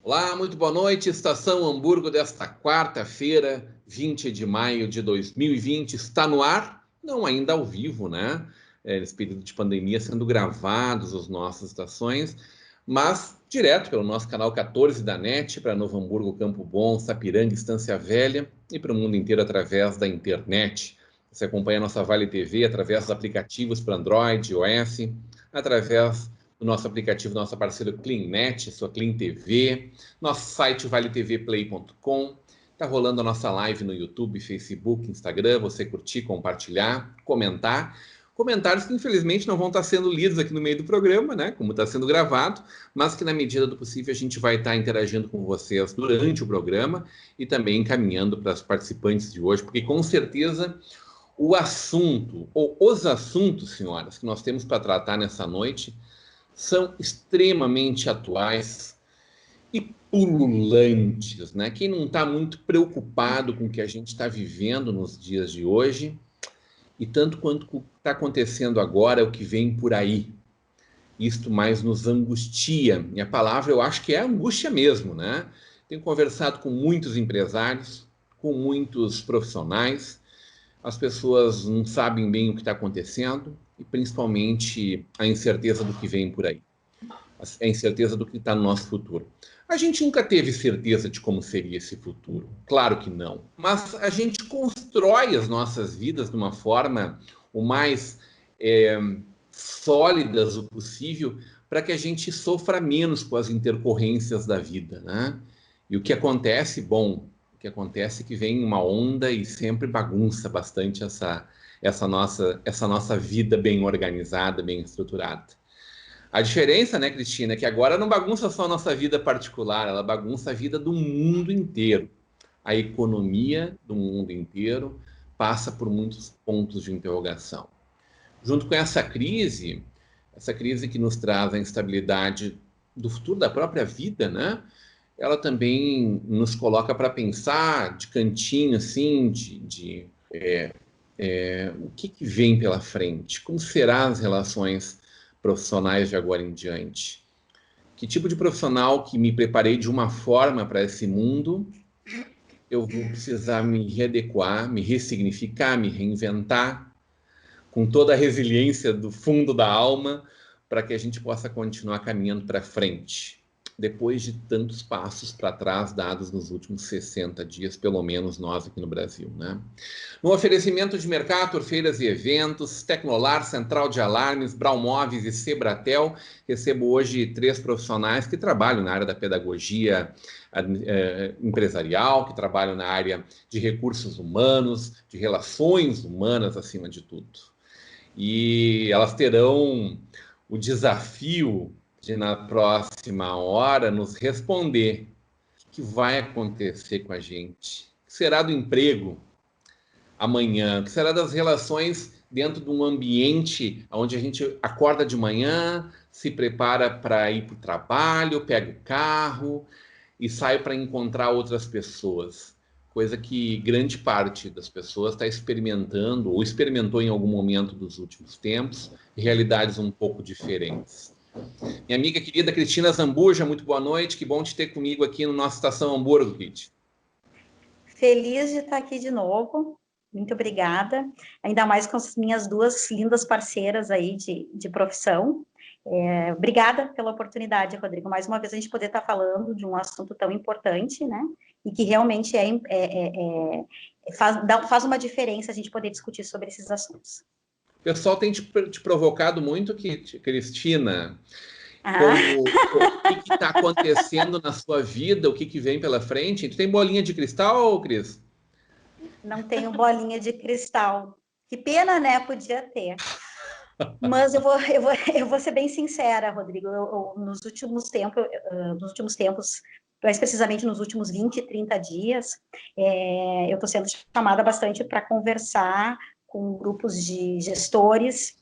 Olá, muito boa noite. Estação Hamburgo desta quarta-feira, 20 de maio de 2020. Está no ar, não ainda ao vivo, né? Nesse período de pandemia, sendo gravados as nossas estações, mas direto pelo nosso canal 14 da NET, para Novo Hamburgo, Campo Bom, Sapiranga, Estância Velha e para o mundo inteiro através da internet. Você acompanha a nossa Vale TV através dos aplicativos para Android, iOS, através do nosso aplicativo, nossa parceira CleanNet, sua Clean TV, nosso site valetvplay.com. Está rolando a nossa live no YouTube, Facebook, Instagram. Você curtir, compartilhar, comentar. Comentários que, infelizmente, não vão estar sendo lidos aqui no meio do programa, né? Como está sendo gravado, mas que, na medida do possível, a gente vai estar interagindo com vocês durante o programa e também encaminhando para os participantes de hoje, porque, com certeza, o assunto, ou os assuntos, senhoras, que nós temos para tratar nessa noite são extremamente atuais e pululantes, né? Quem não está muito preocupado com o que a gente está vivendo nos dias de hoje, e tanto quanto o que está acontecendo agora, é o que vem por aí. Isto mais nos angustia. E a palavra eu acho que é angústia mesmo, né? Tenho conversado com muitos empresários, com muitos profissionais. As pessoas não sabem bem o que está acontecendo e principalmente a incerteza do que vem por aí. A incerteza do que está no nosso futuro. A gente nunca teve certeza de como seria esse futuro, claro que não. Mas a gente constrói as nossas vidas de uma forma o mais sólidas o possível para que a gente sofra menos com as intercorrências da vida, né? E o que acontece, bom, o que acontece é que vem uma onda e sempre bagunça bastante essa nossa vida bem organizada, bem estruturada. A diferença, né, Cristina, é que agora não bagunça só a nossa vida particular, ela bagunça a vida do mundo inteiro. A economia do mundo inteiro passa por muitos pontos de interrogação. Junto com essa crise que nos traz a instabilidade do futuro da própria vida, né? Ela também nos coloca para pensar de cantinho, assim, o que vem pela frente, como serão as relações profissionais de agora em diante. Que tipo de profissional que me preparei de uma forma para esse mundo, eu vou precisar me readequar, me ressignificar, me reinventar, com toda a resiliência do fundo da alma, para que a gente possa continuar caminhando para frente, depois de tantos passos para trás dados nos últimos 60 dias, pelo menos nós aqui no Brasil, né? No oferecimento de Mercator, feiras e eventos, Tecnolar, Central de Alarmes, Braumoves e Sebratel, recebo hoje 3 profissionais que trabalham na área da pedagogia empresarial, que trabalham na área de recursos humanos, de relações humanas, acima de tudo. E elas terão o desafio de, na próxima hora, nos responder o que vai acontecer com a gente, o que será do emprego amanhã, o que será das relações dentro de um ambiente onde a gente acorda de manhã, se prepara para ir para o trabalho, pega o carro e sai para encontrar outras pessoas. Coisa que grande parte das pessoas está experimentando ou experimentou em algum momento dos últimos tempos, realidades um pouco diferentes. Minha amiga querida Cristina Zambuja, muito boa noite, que bom te ter comigo aqui no nosso Estação Hamburgo, Kit. Feliz de estar aqui de novo, muito obrigada, ainda mais com as minhas 2 lindas parceiras aí de profissão. Obrigada pela oportunidade, Rodrigo, mais uma vez a gente poder estar falando de um assunto tão importante, né, e que realmente faz uma diferença a gente poder discutir sobre esses assuntos. O pessoal tem te provocado muito, Cristina, o que está acontecendo na sua vida, o que vem pela frente. Tu tem bolinha de cristal, Cris? Não tenho bolinha de cristal. Que pena, né? Podia ter. Mas eu vou ser bem sincera, Rodrigo. Nos últimos tempos, mais precisamente nos últimos 20, 30 dias, eu estou sendo chamada bastante para conversar com grupos de gestores,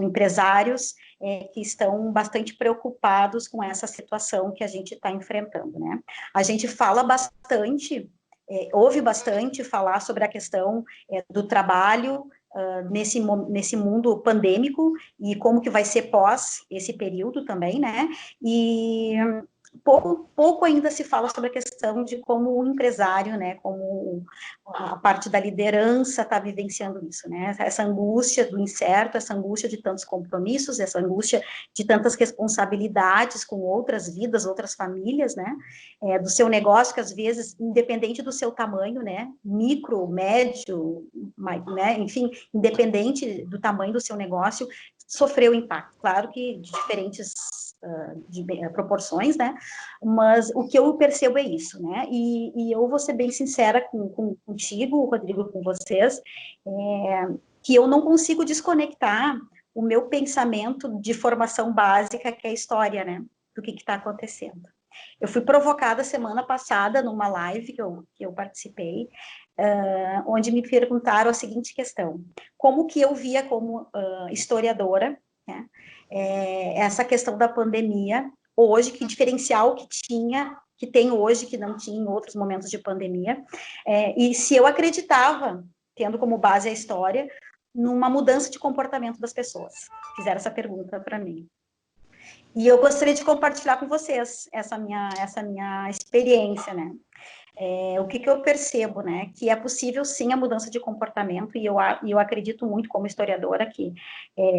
empresários, que estão bastante preocupados com essa situação que a gente está enfrentando, né? A gente fala bastante, ouve bastante falar sobre a questão do trabalho, nesse mundo pandêmico e como que vai ser pós esse período também, né? pouco ainda se fala sobre a questão de como o empresário, né, como a parte da liderança está vivenciando isso, né, essa angústia do incerto, essa angústia de tantos compromissos, essa angústia de tantas responsabilidades com outras vidas, outras famílias, né, do seu negócio, que às vezes, independente do seu tamanho, né, micro, médio, né, enfim, independente do tamanho do seu negócio, sofreu impacto, claro que de diferentes proporções, né, mas o que eu percebo é isso, né, e eu vou ser bem sincera contigo, Rodrigo, com vocês, que eu não consigo desconectar o meu pensamento de formação básica, que é a história, né, do que está acontecendo. Eu fui provocada semana passada numa live que eu participei, onde me perguntaram a seguinte questão: como que eu via como historiadora, né, essa questão da pandemia hoje, que diferencial que tem hoje, que não tinha em outros momentos de pandemia, e se eu acreditava, tendo como base a história, numa mudança de comportamento das pessoas. Fizeram essa pergunta para mim. E eu gostaria de compartilhar com vocês essa minha experiência, né? O que eu percebo, né? Que é possível, sim, a mudança de comportamento, e eu acredito muito, como historiadora, que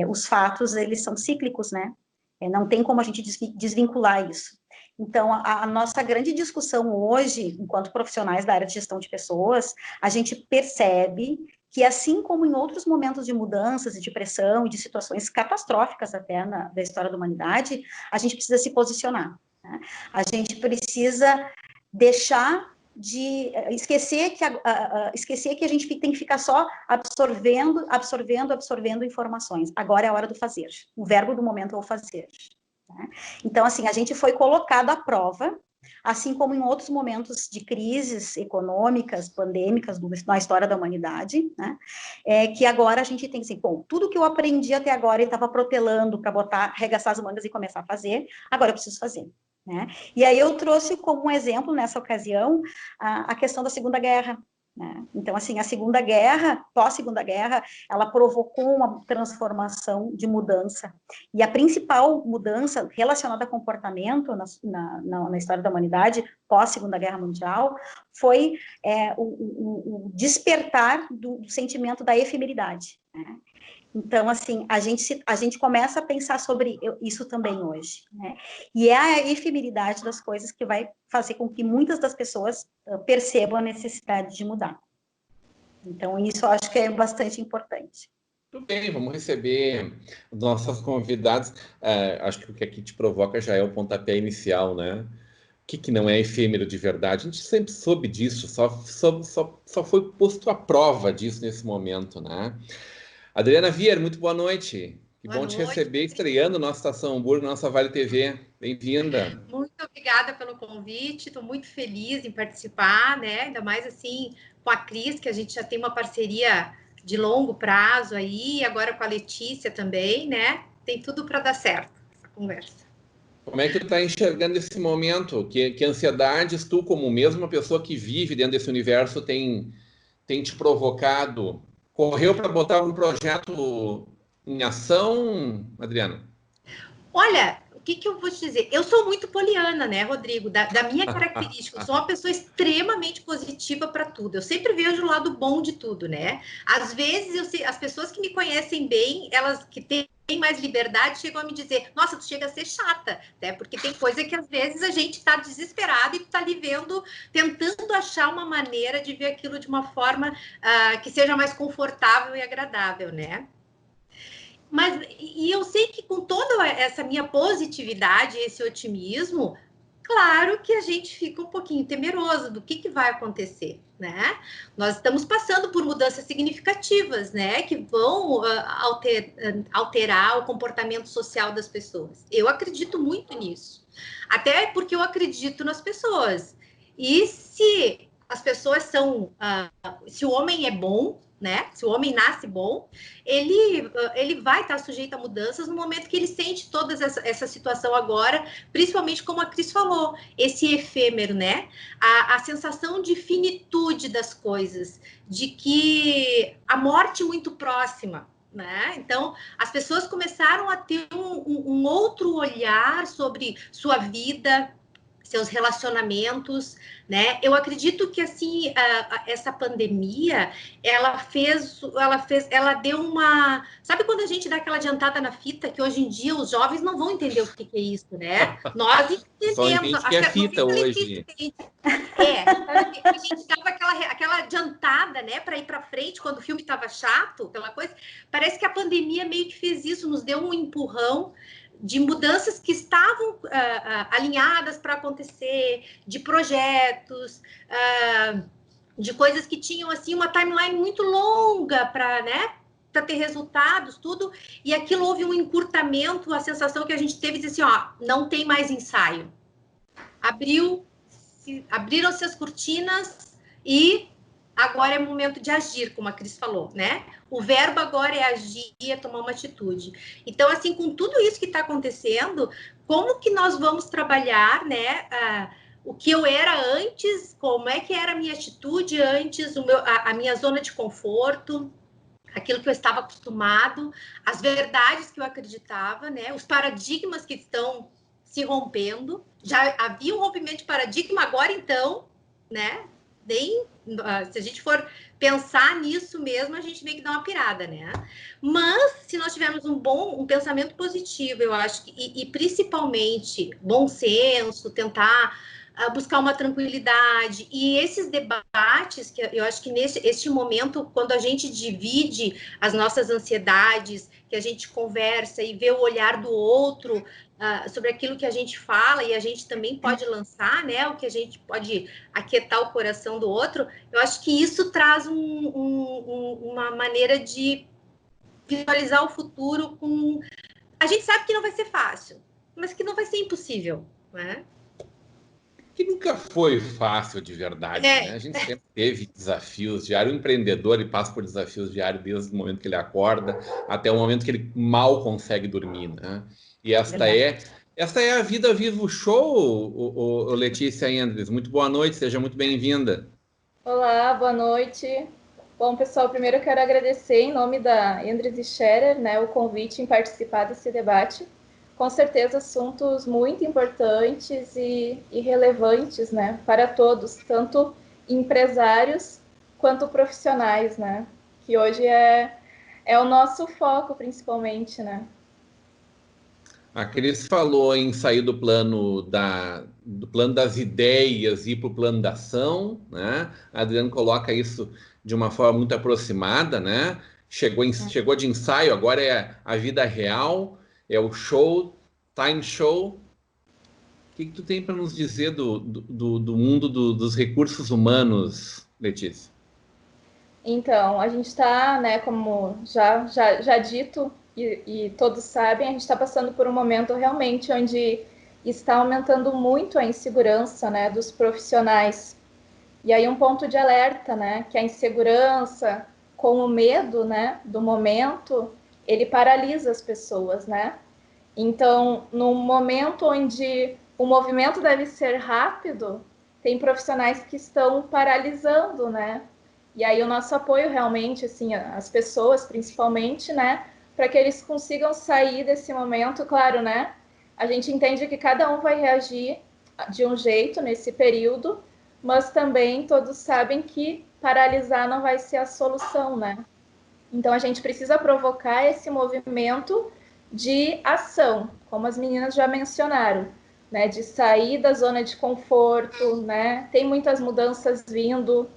os fatos, eles são cíclicos, né? Não tem como a gente desvincular isso. Então, a nossa grande discussão hoje, enquanto profissionais da área de gestão de pessoas, a gente percebe que, assim como em outros momentos de mudanças e de pressão e de situações catastróficas até da história da humanidade, a gente precisa se posicionar, né? A gente precisa deixar de esquecer que a gente tem que ficar só absorvendo informações. Agora é a hora do fazer. O verbo do momento é o fazer, né? Então, assim, a gente foi colocado à prova, assim como em outros momentos de crises econômicas, pandêmicas na história da humanidade, né? Que agora a gente tem assim, bom, tudo que eu aprendi até agora e estava protelando para arregaçar as mangas e começar a fazer, agora eu preciso fazer, né? E aí eu trouxe como um exemplo nessa ocasião a questão da Segunda Guerra, né? Então, assim, a Segunda Guerra, pós-Segunda Guerra, ela provocou uma transformação de mudança. E a principal mudança relacionada a comportamento na história da humanidade, pós-Segunda Guerra Mundial, foi o despertar do sentimento da efemeridade, né? Então, assim, a gente começa a pensar sobre isso também hoje, né? E é a efemeridade das coisas que vai fazer com que muitas das pessoas percebam a necessidade de mudar. Então, isso eu acho que é bastante importante. Tudo bem, vamos receber nossos convidados. Acho que o que aqui te provoca já é o pontapé inicial, né? O que não é efêmero de verdade? A gente sempre soube disso, só foi posto à prova disso nesse momento, né? Adriana Vier, muito boa noite. Que bom te receber, estreando nossa Estação Hamburgo, nossa Vale TV. Bem-vinda. Muito obrigada pelo convite, estou muito feliz em participar, né? Ainda mais assim com a Cris, que a gente já tem uma parceria de longo prazo aí, agora com a Letícia também, né? Tem tudo para dar certo essa conversa. Como é que tu está enxergando esse momento? Que ansiedades tu, como mesma pessoa que vive dentro desse universo, tem te provocado? Correu para botar um projeto em ação, Adriana? Olha, o que eu vou te dizer? Eu sou muito poliana, né, Rodrigo? Da minha característica, eu sou uma pessoa extremamente positiva para tudo. Eu sempre vejo o lado bom de tudo, né? Às vezes, as pessoas que me conhecem bem, elas que têm mais liberdade, chegam a me dizer, nossa, tu chega a ser chata, né? Porque tem coisa que às vezes a gente está desesperado e está ali vendo, tentando achar uma maneira de ver aquilo de uma forma que seja mais confortável e agradável, né? Mas, e eu sei que com toda essa minha positividade, esse otimismo, claro que a gente fica um pouquinho temeroso do que vai acontecer, né? Nós estamos passando por mudanças significativas, né? Que vão alterar o comportamento social das pessoas. Eu acredito muito nisso. Até porque eu acredito nas pessoas. E se as pessoas são... se o homem é bom, né? Se o homem nasce bom, ele vai estar sujeito a mudanças no momento que ele sente toda essa situação agora, principalmente como a Cris falou, esse efêmero, né? A sensação de finitude das coisas, de que a morte muito próxima, né? Então, as pessoas começaram a ter um outro olhar sobre sua vida, seus relacionamentos, né? Eu acredito que assim essa pandemia ela deu uma, sabe quando a gente dá aquela adiantada na fita, que hoje em dia os jovens não vão entender o que é isso, né? Nós Só entendemos, entende que é fita hoje. A gente dava aquela adiantada, né, para ir para frente quando o filme estava chato, aquela coisa. Parece que a pandemia meio que fez isso, nos deu um empurrão de mudanças que estavam alinhadas para acontecer, de projetos, de coisas que tinham assim uma timeline muito longa para, né, para ter resultados, tudo, e aquilo houve um encurtamento, a sensação que a gente teve de assim, ó, não tem mais ensaio. Abriram-se as cortinas e agora é momento de agir, como a Cris falou, né? O verbo agora é agir, é tomar uma atitude. Então, assim, com tudo isso que está acontecendo, como que nós vamos trabalhar, né? O que eu era antes, como é que era a minha atitude antes, a minha zona de conforto, aquilo que eu estava acostumado, as verdades que eu acreditava, né? Os paradigmas que estão se rompendo. Já havia um rompimento de paradigma, agora então, né? Se a gente for pensar nisso mesmo, a gente meio que dá uma pirada, né? Mas se nós tivermos um pensamento positivo, eu acho que, e principalmente bom senso, tentar buscar uma tranquilidade, e esses debates, que eu acho que neste momento, quando a gente divide as nossas ansiedades, que a gente conversa e vê o olhar do outro sobre aquilo que a gente fala, e a gente também pode lançar, né, o que a gente pode aquietar o coração do outro, eu acho que isso traz uma maneira de visualizar o futuro com... A gente sabe que não vai ser fácil, mas que não vai ser impossível, né? Que nunca foi fácil de verdade, né? A gente sempre teve desafios diários. O empreendedor ele passa por desafios diários desde o momento que ele acorda até o momento que ele mal consegue dormir, né? E esta é a Vida Vivo Show, Letícia Endres. Muito boa noite, seja muito bem-vinda. Olá, boa noite. Bom, pessoal, primeiro eu quero agradecer em nome da Endres e Scherer, né, o convite em participar desse debate. Com certeza, assuntos muito importantes e relevantes, né, para todos, tanto empresários quanto profissionais, né, que hoje é o nosso foco, principalmente, né. A Cris falou em sair do plano das ideias e ir para o plano da ação, né? A Adriana coloca isso de uma forma muito aproximada, né? Chegou de ensaio, agora é a vida real, é o show, time show. O que tu tem para nos dizer do mundo dos recursos humanos, Letícia? Então, a gente está, né, como já dito, e todos sabem, a gente está passando por um momento realmente onde está aumentando muito a insegurança, né, dos profissionais. E aí um ponto de alerta, né, que a insegurança com o medo, né, do momento, ele paralisa as pessoas, né? Então, no momento onde o movimento deve ser rápido, tem profissionais que estão paralisando, né? E aí o nosso apoio realmente, assim, as pessoas principalmente, né, para que eles consigam sair desse momento, claro, né? A gente entende que cada um vai reagir de um jeito nesse período, mas também todos sabem que paralisar não vai ser a solução, né? Então a gente precisa provocar esse movimento de ação, como as meninas já mencionaram, né? De sair da zona de conforto, né? Tem muitas mudanças vindo.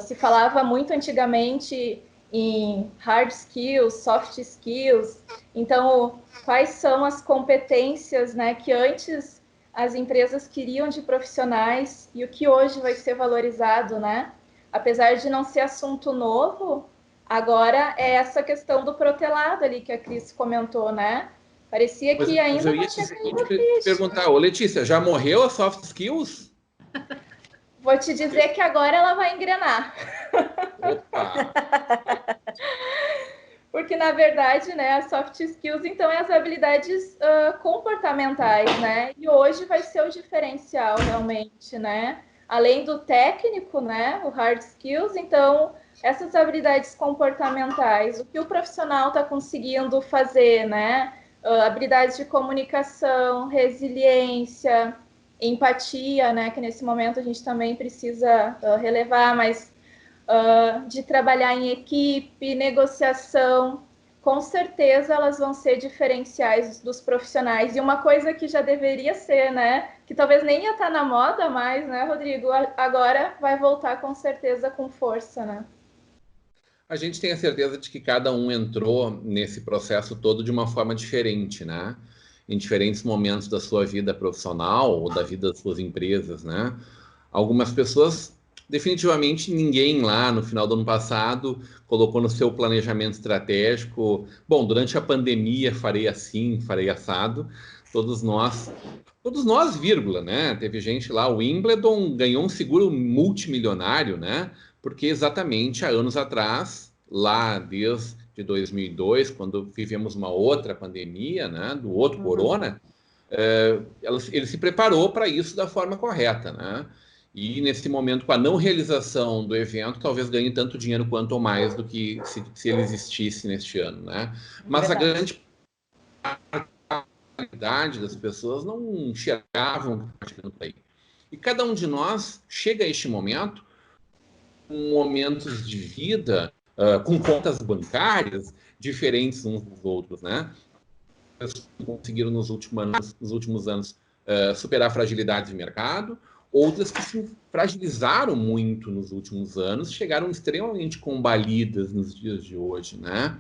Se falava muito antigamente em hard skills, soft skills. Então, quais são as competências, né, que antes as empresas queriam de profissionais e o que hoje vai ser valorizado, né? Apesar de não ser assunto novo, agora é essa questão do protelado ali que a Cris comentou, né? Parecia que ainda não tinha caído ficha. Perguntar, ô Letícia, já morreu a soft skills? Vou te dizer que agora ela vai engrenar. Opa! Porque, na verdade, né, as soft skills, então, é as habilidades comportamentais, né? E hoje vai ser o diferencial, realmente, né? Além do técnico, né, o hard skills, então, essas habilidades comportamentais, o que o profissional está conseguindo fazer, né? Habilidades de comunicação, resiliência, empatia, né, que nesse momento a gente também precisa relevar, mas de trabalhar em equipe, negociação, com certeza elas vão ser diferenciais dos profissionais. E uma coisa que já deveria ser, né, que talvez nem ia estar na moda mais, né, Rodrigo, agora vai voltar com certeza com força, né? A gente tem a certeza de que cada um entrou nesse processo todo de uma forma diferente, né? Em diferentes momentos da sua vida profissional ou da vida das suas empresas, né? Algumas pessoas, definitivamente ninguém lá no final do ano passado colocou no seu planejamento estratégico, bom, durante a pandemia farei assim, farei assado. Todos nós, vírgula, né? Teve gente lá, o Wimbledon ganhou um seguro multimilionário, né? Porque exatamente há anos atrás, lá desde 2002, quando vivemos uma outra pandemia, né, do outro corona, ele se preparou para isso da forma correta, né? E nesse momento, com a não realização do evento, talvez ganhe tanto dinheiro quanto ou mais do que se ele existisse neste ano, né? Mas a grande qualidade das pessoas não enxergavam aí. E cada um de nós chega a este momento com momentos de vida, com contas bancárias diferentes uns dos outros, né? Conseguiram nos últimos anos superar fragilidades de mercado, outras que se fragilizaram muito nos últimos anos, chegaram extremamente combalidas nos dias de hoje, né?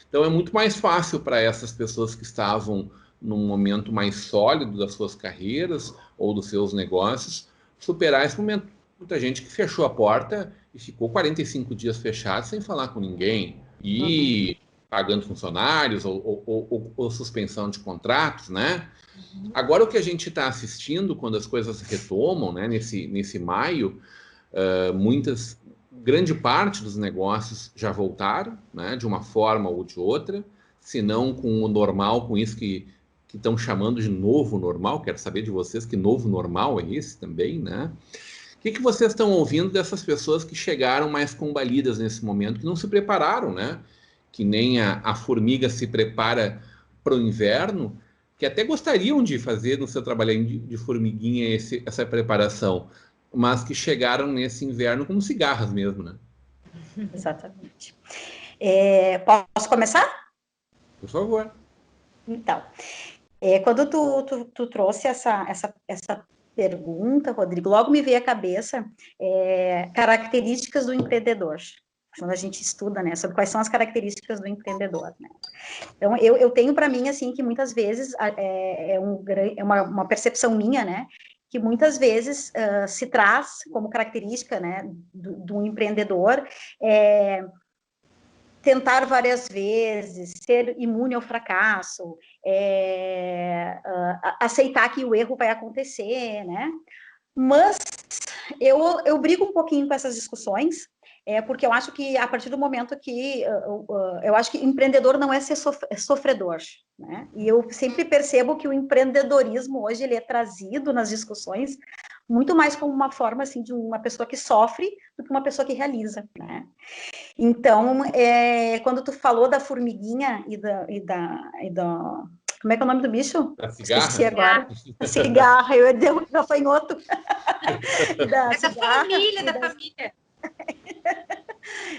Então é muito mais fácil para essas pessoas que estavam num momento mais sólido das suas carreiras ou dos seus negócios superar esse momento. Muita gente que fechou a porta e ficou 45 dias fechado sem falar com ninguém e pagando funcionários ou suspensão de contratos, né? Agora o que a gente está assistindo quando as coisas retomam, né? Nesse maio, grande parte dos negócios já voltaram, né? De uma forma ou de outra, se não com o normal, com isso que estão chamando de novo normal. Quero saber de vocês que novo normal é esse também, né? O que vocês estão ouvindo dessas pessoas que chegaram mais combalidas nesse momento, que não se prepararam, né? Que nem a formiga se prepara para o inverno, que até gostariam de fazer no seu trabalho de formiguinha essa preparação, mas que chegaram nesse inverno como cigarras mesmo, né? Exatamente. Posso começar? Por favor. Então, quando tu trouxe essa pergunta, Rodrigo, logo me veio à cabeça características do empreendedor. Quando a gente estuda, né, sobre quais são as características do empreendedor, né? Então, eu tenho para mim, assim, que muitas vezes é uma percepção minha, né, que muitas vezes se traz como característica, né, do empreendedor tentar várias vezes, ser imune ao fracasso, aceitar que o erro vai acontecer, né? Mas eu brigo um pouquinho com essas discussões, porque eu acho que a partir do momento que eu acho que empreendedor não é ser sofredor, né? E eu sempre percebo que o empreendedorismo hoje ele é trazido nas discussões muito mais como uma forma assim de uma pessoa que sofre do que uma pessoa que realiza, né? Então, quando tu falou da formiguinha e da como é que é o nome do bicho? A cigarra. Esqueci agora. A cigarra, eu dei um gafanhoto. Da família.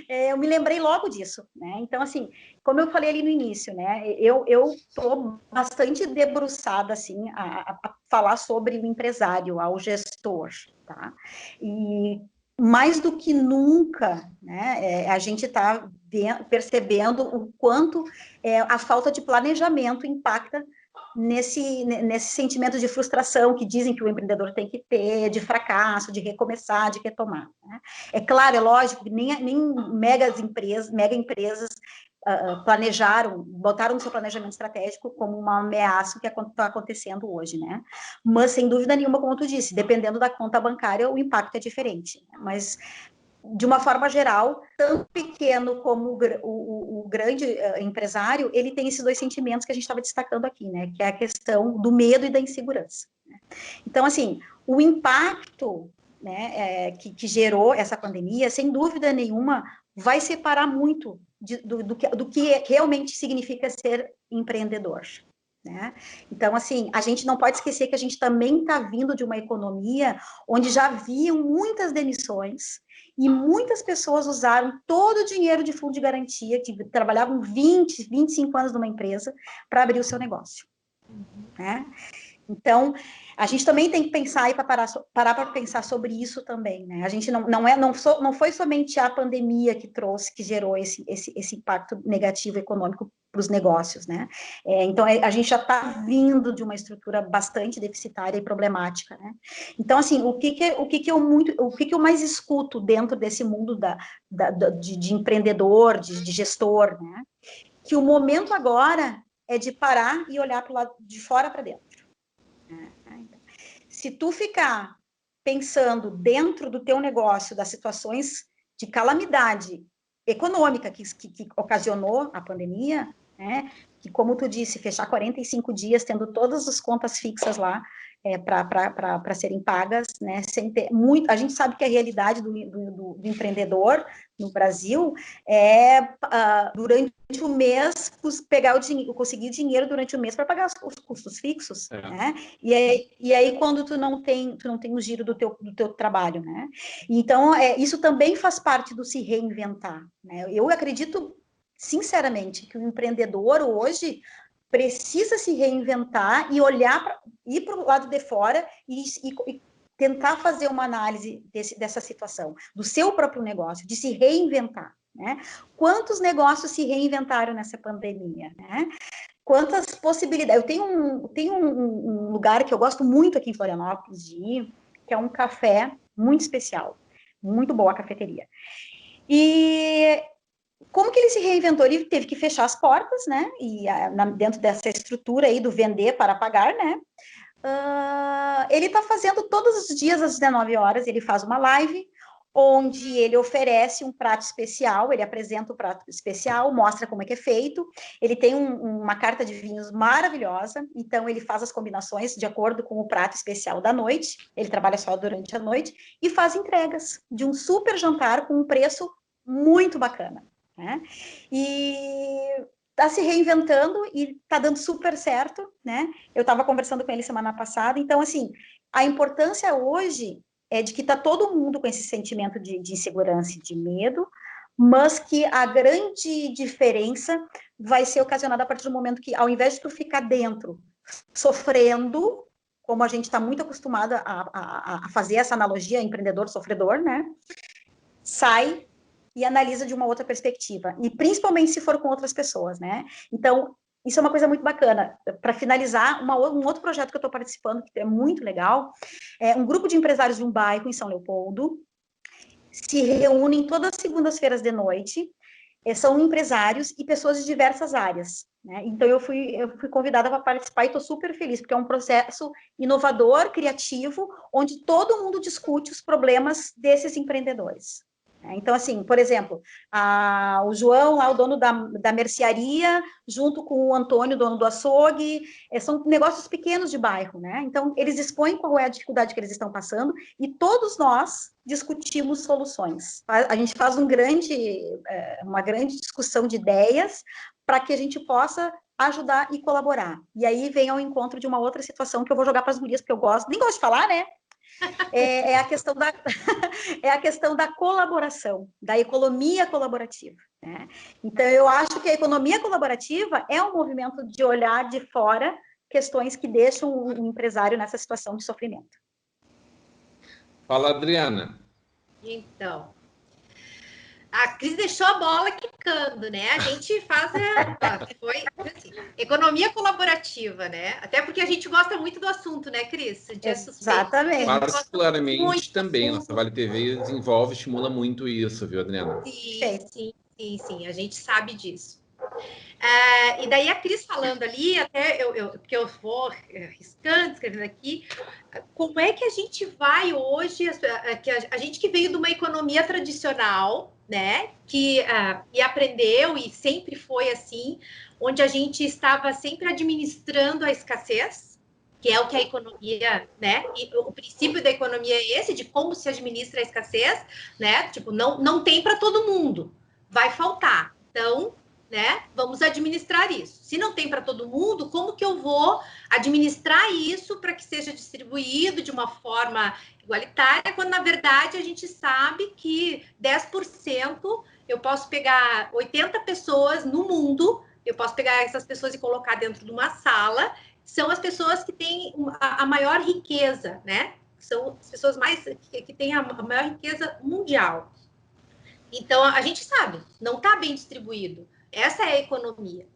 Eu me lembrei logo disso, né? Então, assim, como eu falei ali no início, né? Eu estou bastante debruçada, assim, a falar sobre o empresário, ao gestor, tá? E mais do que nunca, né? A gente está percebendo o quanto a falta de planejamento impacta nesse sentimento de frustração que dizem que o empreendedor tem que ter, de fracasso, de recomeçar, de retomar, né? É claro, é lógico que nem mega empresas planejaram, botaram no seu planejamento estratégico como uma ameaça que está acontecendo hoje, né? Mas, sem dúvida nenhuma, como tu disse, dependendo da conta bancária, o impacto é diferente, né? Mas, de uma forma geral, tanto pequeno como o grande empresário, ele tem esses dois sentimentos que a gente estava destacando aqui, né? Que é a questão do medo e da insegurança, né? Então, assim, o impacto, né, que gerou essa pandemia, sem dúvida nenhuma, vai separar muito do que realmente significa ser empreendedor, né? Então, assim, a gente não pode esquecer que a gente também está vindo de uma economia onde já haviam muitas demissões e muitas pessoas usaram todo o dinheiro de fundo de garantia, que trabalhavam 20, 25 anos numa empresa, para abrir o seu negócio, né? Então, a gente também tem que pensar e parar para pensar sobre isso também, né? A gente não foi somente a pandemia que gerou esse impacto negativo econômico para os negócios, né? Então, a gente já está vindo de uma estrutura bastante deficitária e problemática, né? Então, assim, o que eu mais escuto dentro desse mundo de empreendedor, de gestor, né? Que o momento agora é de parar e olhar para o lado de fora para dentro. Se tu ficar pensando dentro do teu negócio das situações de calamidade econômica que ocasionou a pandemia, né, que, como tu disse, fechar 45 dias tendo todas as contas fixas lá para serem pagas, né, sem ter muito. A gente sabe que a realidade do empreendedor no Brasil é durante o mês conseguir dinheiro durante o mês para pagar os custos fixos, né? E aí quando tu não tem o giro do teu trabalho, né? Então isso também faz parte do se reinventar, né? Eu acredito sinceramente que o empreendedor hoje precisa se reinventar e ir para o lado de fora e tentar fazer uma análise dessa situação, do seu próprio negócio, de se reinventar, né? Quantos negócios se reinventaram nessa pandemia, né? Quantas possibilidades. Eu tenho um lugar que eu gosto muito aqui em Florianópolis de ir, que é um café muito especial, muito boa a cafeteria. E como que ele se reinventou? Ele teve que fechar as portas, né? E dentro dessa estrutura aí do vender para pagar, né? Ele está fazendo todos os dias às 19 horas, ele faz uma live onde ele oferece um prato especial, ele apresenta o prato especial, mostra como é que é feito, ele tem uma carta de vinhos maravilhosa, então ele faz as combinações de acordo com o prato especial da noite, ele trabalha só durante a noite, e faz entregas de um super jantar com um preço muito bacana, né? E está se reinventando e está dando super certo, né? Eu estava conversando com ele semana passada, então, assim, a importância hoje é de que está todo mundo com esse sentimento de insegurança e de medo, mas que a grande diferença vai ser ocasionada a partir do momento que, ao invés de tu ficar dentro, sofrendo, como a gente está muito acostumada a fazer essa analogia, empreendedor-sofredor, né? Sai e analisa de uma outra perspectiva, e principalmente se for com outras pessoas, né? Então, isso é uma coisa muito bacana. Para finalizar, um outro projeto que eu estou participando, que é muito legal, é um grupo de empresários de um bairro em São Leopoldo, se reúnem todas as segundas-feiras de noite, são empresários e pessoas de diversas áreas, né? Então, eu fui convidada para participar e estou super feliz, porque é um processo inovador, criativo, onde todo mundo discute os problemas desses empreendedores. Então, assim, por exemplo, o João, lá, o dono da mercearia, junto com o Antônio, dono do açougue, são negócios pequenos de bairro, né? Então, eles expõem qual é a dificuldade que eles estão passando e todos nós discutimos soluções. A gente faz uma grande discussão de ideias para que a gente possa ajudar e colaborar. E aí vem ao encontro de uma outra situação que eu vou jogar para as gurias, porque eu nem gosto de falar, né? É a questão da colaboração, da economia colaborativa, né? Então, eu acho que a economia colaborativa é um movimento de olhar de fora questões que deixam o empresário nessa situação de sofrimento. Fala, Adriana. Então, a Cris deixou a bola quicando, né? A gente faz foi assim, economia colaborativa, né? Até porque a gente gosta muito do assunto, né, Cris? Exatamente. Particularmente também, nossa Vale TV desenvolve, estimula muito isso, viu, Adriana? Sim, a gente sabe disso. E daí a Cris falando ali, até porque eu vou riscando, escrevendo aqui, como é que a gente vai hoje, a gente que veio de uma economia tradicional, né, e aprendeu e sempre foi assim, onde a gente estava sempre administrando a escassez, que é o que a economia, né, e o princípio da economia é esse, de como se administra a escassez, né, tipo, não tem para todo mundo, vai faltar. Então, né? Vamos administrar isso. Se não tem para todo mundo, como que eu vou administrar isso para que seja distribuído de uma forma igualitária, quando na verdade a gente sabe que 10% eu posso pegar 80 pessoas no mundo, eu posso pegar essas pessoas e colocar dentro de uma sala, são as pessoas que têm a maior riqueza, né? São as pessoas que têm a maior riqueza mundial. Então, a gente sabe, não está bem distribuído. Essa é a economia.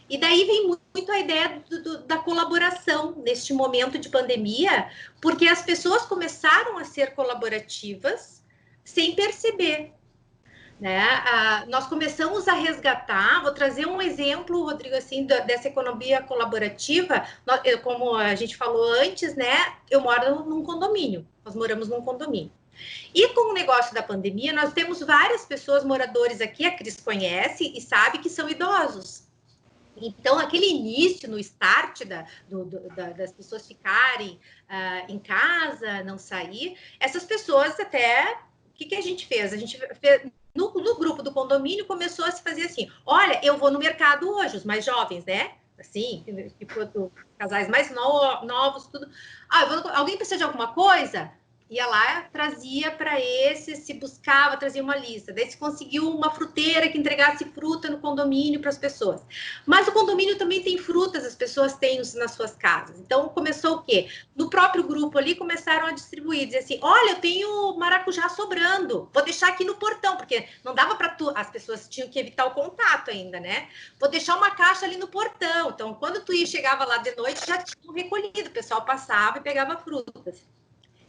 E daí vem muito a ideia da colaboração neste momento de pandemia, porque as pessoas começaram a ser colaborativas sem perceber, né? Nós começamos a resgatar, vou trazer um exemplo, Rodrigo, assim, dessa economia colaborativa. Como a gente falou antes, né? Eu moro num condomínio, nós moramos num condomínio. E com o negócio da pandemia, nós temos várias pessoas, moradores aqui, a Cris conhece e sabe que são idosos. Então, aquele início, no start das pessoas ficarem em casa, não sair, essas pessoas até... O que a gente fez? A gente fez... No grupo do condomínio, começou a se fazer assim, olha, eu vou no mercado hoje, os mais jovens, né? Assim, tipo, casais mais novos, tudo. Alguém precisa de alguma coisa? Ia lá, trazia para esse, se buscava, trazia uma lista. Daí se conseguiu uma fruteira que entregasse fruta no condomínio para as pessoas. Mas o condomínio também tem frutas, as pessoas têm nas suas casas. Então, começou o quê? No próprio grupo ali, começaram a distribuir. Dizer assim, olha, eu tenho maracujá sobrando. Vou deixar aqui no portão, porque não dava para as pessoas tinham que evitar o contato ainda, né? Vou deixar uma caixa ali no portão. Então, quando tu chegava lá de noite, já tinham recolhido. O pessoal passava e pegava frutas.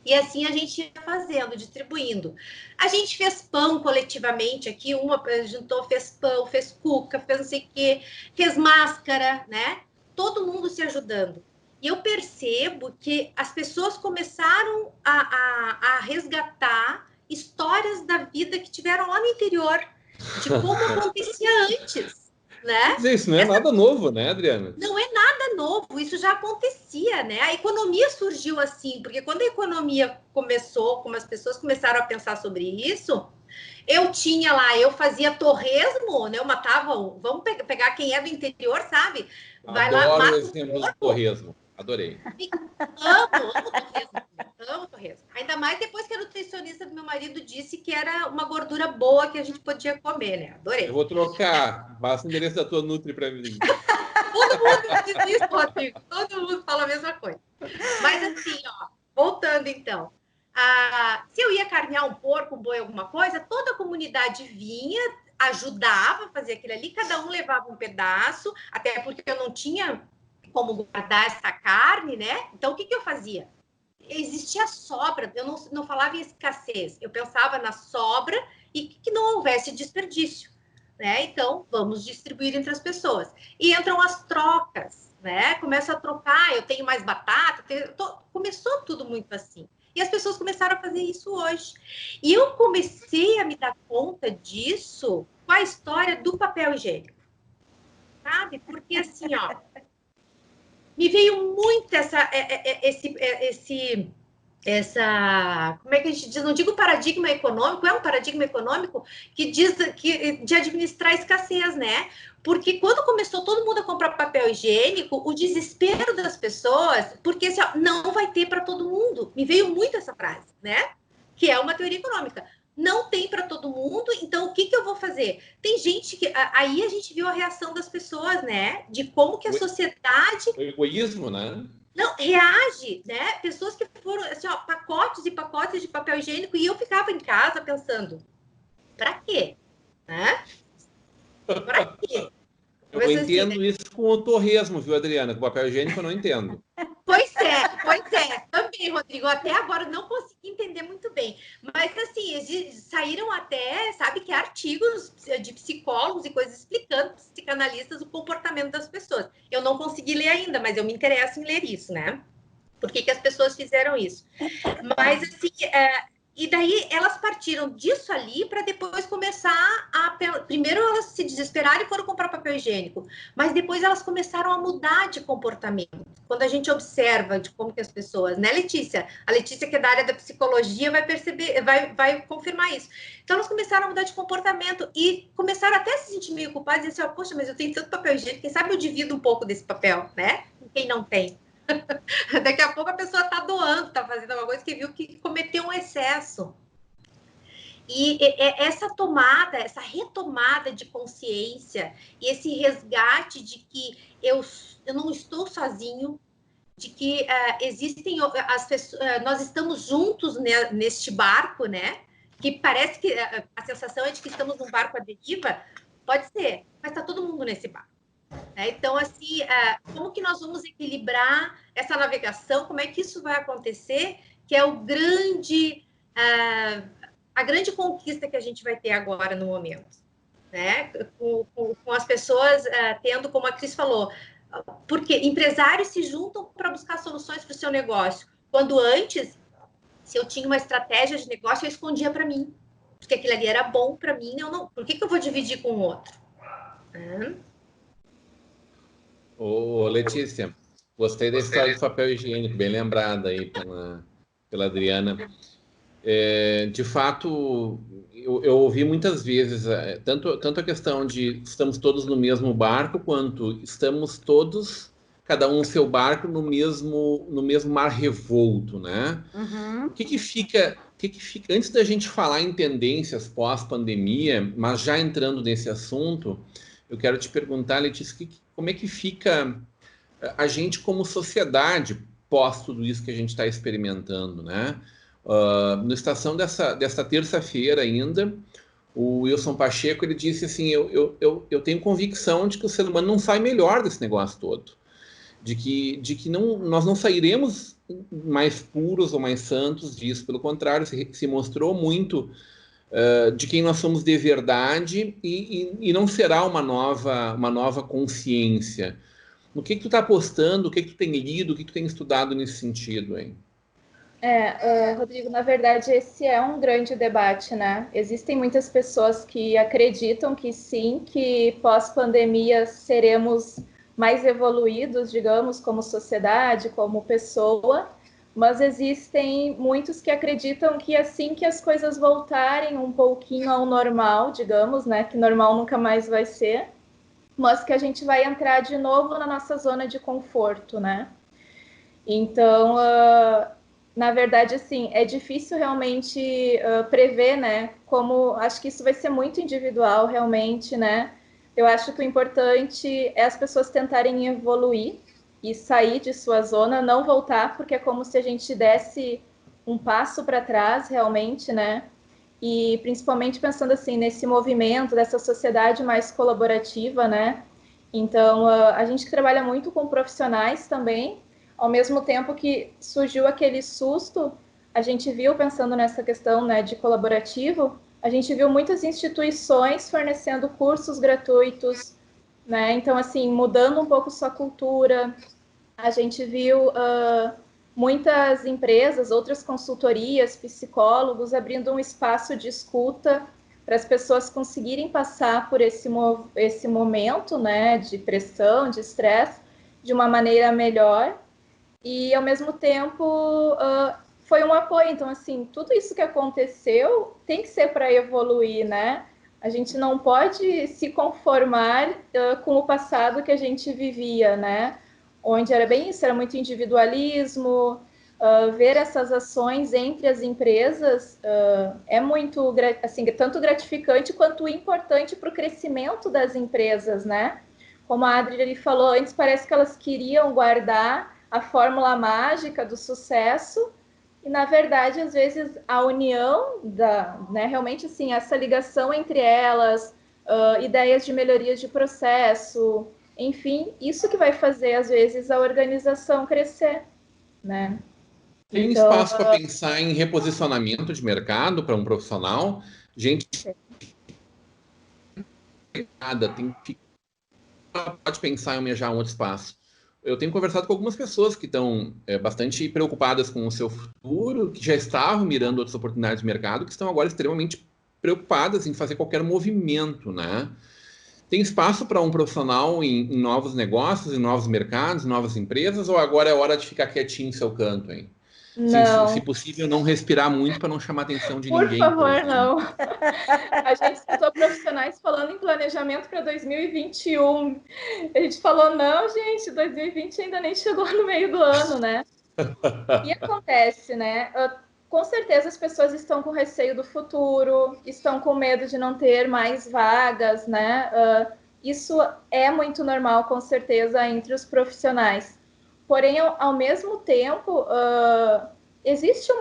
E assim a gente ia fazendo, distribuindo. A gente fez pão coletivamente aqui, uma juntou, fez pão, fez cuca, fez não sei o quê, fez máscara, né? Todo mundo se ajudando. E eu percebo que as pessoas começaram a resgatar histórias da vida que tiveram lá no interior, de como acontecia antes, né? Quer dizer, isso não é nada novo, né, Adriana? Não é nada novo, isso já acontecia, né? A economia surgiu assim, porque quando a economia começou, como as pessoas começaram a pensar sobre isso, eu fazia torresmo, né? Eu matava, vamos pegar quem é do interior, sabe? Vai lá, mata o exemplo do torresmo. Adorei. Amo torresmo. Ainda mais depois que a nutricionista do meu marido disse que era uma gordura boa que a gente podia comer, né? Adorei. Eu vou trocar. Passa o endereço da tua Nutri para mim. Todo mundo diz isso, Rodrigo. Todo mundo fala a mesma coisa. Mas assim, ó, voltando então. Se eu ia carnear um porco, um boi, alguma coisa, toda a comunidade vinha, ajudava a fazer aquilo ali, cada um levava um pedaço, até porque eu não tinha como guardar essa carne, né? Então, o que eu fazia? Existia sobra, eu não falava em escassez, eu pensava na sobra e que não houvesse desperdício, né? Então, vamos distribuir entre as pessoas. E entram as trocas, né? Começa a trocar, eu tenho mais batata, começou tudo muito assim. E as pessoas começaram a fazer isso hoje. E eu comecei a me dar conta disso com a história do papel higiênico, sabe? Porque assim, ó, me veio muito como é que a gente diz? Não digo paradigma econômico, é um paradigma econômico que diz de administrar a escassez, né? Porque quando começou todo mundo a comprar papel higiênico, o desespero das pessoas, porque assim, ó, não vai ter para todo mundo. Me veio muito essa frase, né? Que é uma teoria econômica. Não tem para todo mundo, então o que eu vou fazer? Tem gente que... Aí a gente viu a reação das pessoas, né? De como que a sociedade... O egoísmo, né? Não, reage, né? Pessoas que foram, assim, ó, pacotes e pacotes de papel higiênico, e eu ficava em casa pensando, para quê? Né? Para quê? Eu entendo isso com o torresmo, viu, Adriana? Com o papel higiênico eu não entendo. Pois é, também, Rodrigo, até agora não consegui entender muito bem, mas assim, saíram até, sabe, que artigos de psicólogos e coisas explicando, psicanalistas, o comportamento das pessoas. Eu não consegui ler ainda, mas eu me interesso em ler isso, né? Por que as pessoas fizeram isso? Mas assim, E daí elas partiram disso ali para depois começar a... Primeiro elas se desesperaram e foram comprar papel higiênico, mas depois elas começaram a mudar de comportamento. Quando a gente observa de como que as pessoas, né, Letícia? A Letícia, que é da área da psicologia, vai perceber, vai confirmar isso. Então elas começaram a mudar de comportamento e começaram até a se sentir meio culpadas e dizer assim, poxa, mas eu tenho tanto papel higiênico, quem sabe eu divido um pouco desse papel, né? Quem não tem. Daqui a pouco a pessoa está doando, está fazendo alguma coisa que viu que cometeu um excesso. E essa tomada, essa retomada de consciência e esse resgate de que eu não estou sozinho, de que existem as pessoas, nós estamos juntos neste barco, né? Que parece que a sensação é de que estamos num barco à deriva, pode ser, mas está todo mundo nesse barco. Então, assim, como que nós vamos equilibrar essa navegação? Como é que isso vai acontecer? Que é a grande conquista que a gente vai ter agora no momento, né? Com as pessoas tendo, como a Cris falou, porque empresários se juntam para buscar soluções para o seu negócio. Quando antes, se eu tinha uma estratégia de negócio, eu escondia para mim, porque aquilo ali era bom para mim. Por que eu vou dividir com o outro? Ô, Letícia, gostei da história do papel higiênico, bem lembrada aí pela Adriana. De fato, eu ouvi muitas vezes tanto a questão de estamos todos no mesmo barco, quanto estamos todos, cada um no seu barco, no mesmo mar revolto, né? Uhum. O que fica, antes da gente falar em tendências pós-pandemia, mas já entrando nesse assunto, eu quero te perguntar, Letícia, como é que fica a gente como sociedade pós tudo isso que a gente está experimentando, né? Na estação dessa terça-feira ainda, o Wilson Pacheco, ele disse assim, eu tenho convicção de que o ser humano não sai melhor desse negócio todo, de que nós não sairemos mais puros ou mais santos disso, pelo contrário, se mostrou muito de quem nós somos de verdade e não será uma nova consciência. No que tu está apostando, o que tu tem lido, o que tu tem estudado nesse sentido, hein? Rodrigo, na verdade, esse é um grande debate, né? Existem muitas pessoas que acreditam que sim, que pós-pandemia seremos mais evoluídos, digamos, como sociedade, como pessoa, mas existem muitos que acreditam que assim que as coisas voltarem um pouquinho ao normal, digamos, né, que normal nunca mais vai ser, mas que a gente vai entrar de novo na nossa zona de conforto, né? Então, na verdade, assim, é difícil realmente prever, né, como, acho que isso vai ser muito individual, realmente, né? Eu acho que o importante é as pessoas tentarem evoluir e sair de sua zona, não voltar, porque é como se a gente desse um passo para trás, realmente, né? E principalmente pensando assim nesse movimento dessa sociedade mais colaborativa, né? Então, a gente trabalha muito com profissionais também, ao mesmo tempo que surgiu aquele susto, a gente viu, pensando nessa questão, né, de colaborativo, a gente viu muitas instituições fornecendo cursos gratuitos, né? Então, assim, mudando um pouco sua cultura. A gente viu muitas empresas, outras consultorias, psicólogos abrindo um espaço de escuta para as pessoas conseguirem passar por esse momento, né, de pressão, de estresse, de uma maneira melhor. E, ao mesmo tempo, foi um apoio. Então, assim, tudo isso que aconteceu tem que ser para evoluir, né? A gente não pode se conformar com o passado que a gente vivia, né? Onde era bem isso, era muito individualismo. Ver essas ações entre as empresas é muito, assim, tanto gratificante quanto importante para o crescimento das empresas, né? Como a Adri falou, antes parece que elas queriam guardar a fórmula mágica do sucesso, e na verdade, às vezes, a união, né, realmente assim, essa ligação entre elas, ideias de melhorias de processo, enfim, isso que vai fazer, às vezes, a organização crescer, né? Tem Então, espaço para pensar em reposicionamento de mercado para um profissional? Gente, pode pensar em almejar um outro espaço. eu tenho conversado com algumas pessoas que estão bastante preocupadas com o seu futuro, que já estavam mirando outras oportunidades de mercado, que estão agora extremamente preocupadas em fazer qualquer movimento, né? Tem espaço para um profissional em novos negócios, em novos mercados, novas empresas, ou agora é hora de ficar quietinho em seu canto, hein? Se possível, não respirar muito para não chamar a atenção de ninguém. Por favor, não. A gente escutou profissionais falando em planejamento para 2021. A gente falou, não, gente, 2020 ainda nem chegou no meio do ano, né? E acontece, né? Com certeza as pessoas estão com receio do futuro, estão com medo de não ter mais vagas, né? Isso é muito normal, com certeza, entre os profissionais. Porém, ao mesmo tempo, existe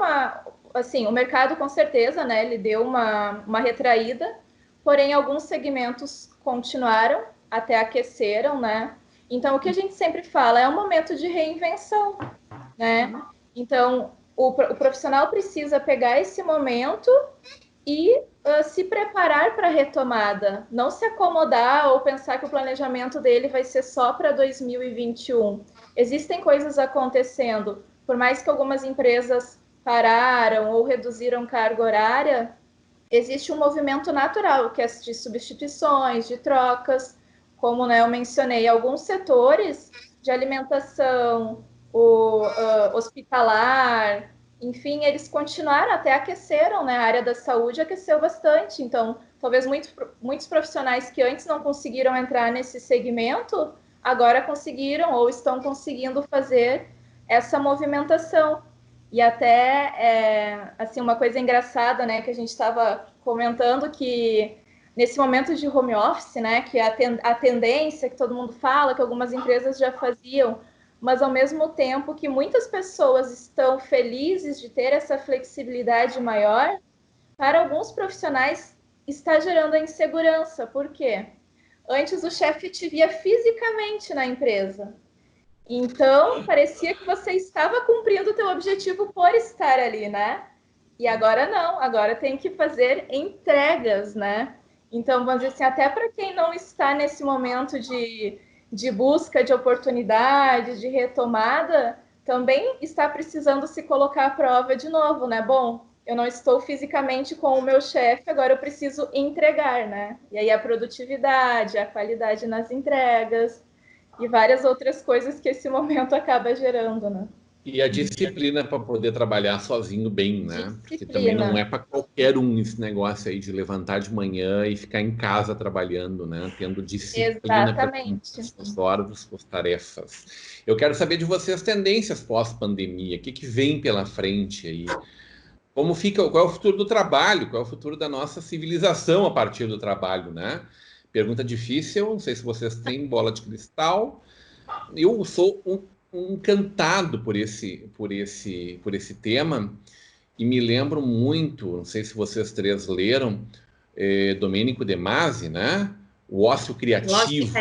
assim, o mercado com certeza, né, ele deu uma retraída, porém alguns segmentos continuaram, até aqueceram, né? Então, o que a gente sempre fala é um momento de reinvenção, né? Então, o profissional precisa pegar esse momento e se preparar para a retomada, não se acomodar ou pensar que o planejamento dele vai ser só para 2021. Existem coisas acontecendo, por mais que algumas empresas pararam ou reduziram carga horária, existe um movimento natural, que é de substituições, de trocas, como, né, eu mencionei, alguns setores de alimentação, hospitalar, enfim, eles continuaram, até aqueceram, né? A área da saúde aqueceu bastante. Então, talvez muitos profissionais que antes não conseguiram entrar nesse segmento, agora conseguiram ou estão conseguindo fazer essa movimentação. E até, assim, uma coisa engraçada, né, que a gente estava comentando, que nesse momento de home office, né, que a tendência que todo mundo fala, que algumas empresas já faziam, mas ao mesmo tempo que muitas pessoas estão felizes de ter essa flexibilidade maior, para alguns profissionais está gerando a insegurança. Por quê? Antes o chefe te via fisicamente na empresa. Então, parecia que você estava cumprindo o teu objetivo por estar ali, né? E agora não, agora tem que fazer entregas, né? Então, vamos dizer assim, até para quem não está nesse momento de busca de oportunidades, de retomada, também está precisando se colocar à prova de novo, né? Bom, eu não estou fisicamente com o meu chefe, agora eu preciso entregar, né? E aí a produtividade, a qualidade nas entregas e várias outras coisas que esse momento acaba gerando, né? E a disciplina para poder trabalhar sozinho bem, né? Porque também não é para qualquer um esse negócio aí de levantar de manhã e ficar em casa trabalhando, né? Tendo disciplina para cumprir suas horas, suas tarefas. Eu quero saber de vocês tendências pós-pandemia. O que vem pela frente aí? Como fica? Qual é o futuro do trabalho? Qual é o futuro da nossa civilização a partir do trabalho, né? Pergunta difícil. Não sei se vocês têm bola de cristal. Eu sou encantado por esse tema e me lembro muito, não sei se vocês três leram, Domenico De Masi, né? O Ócio Criativo.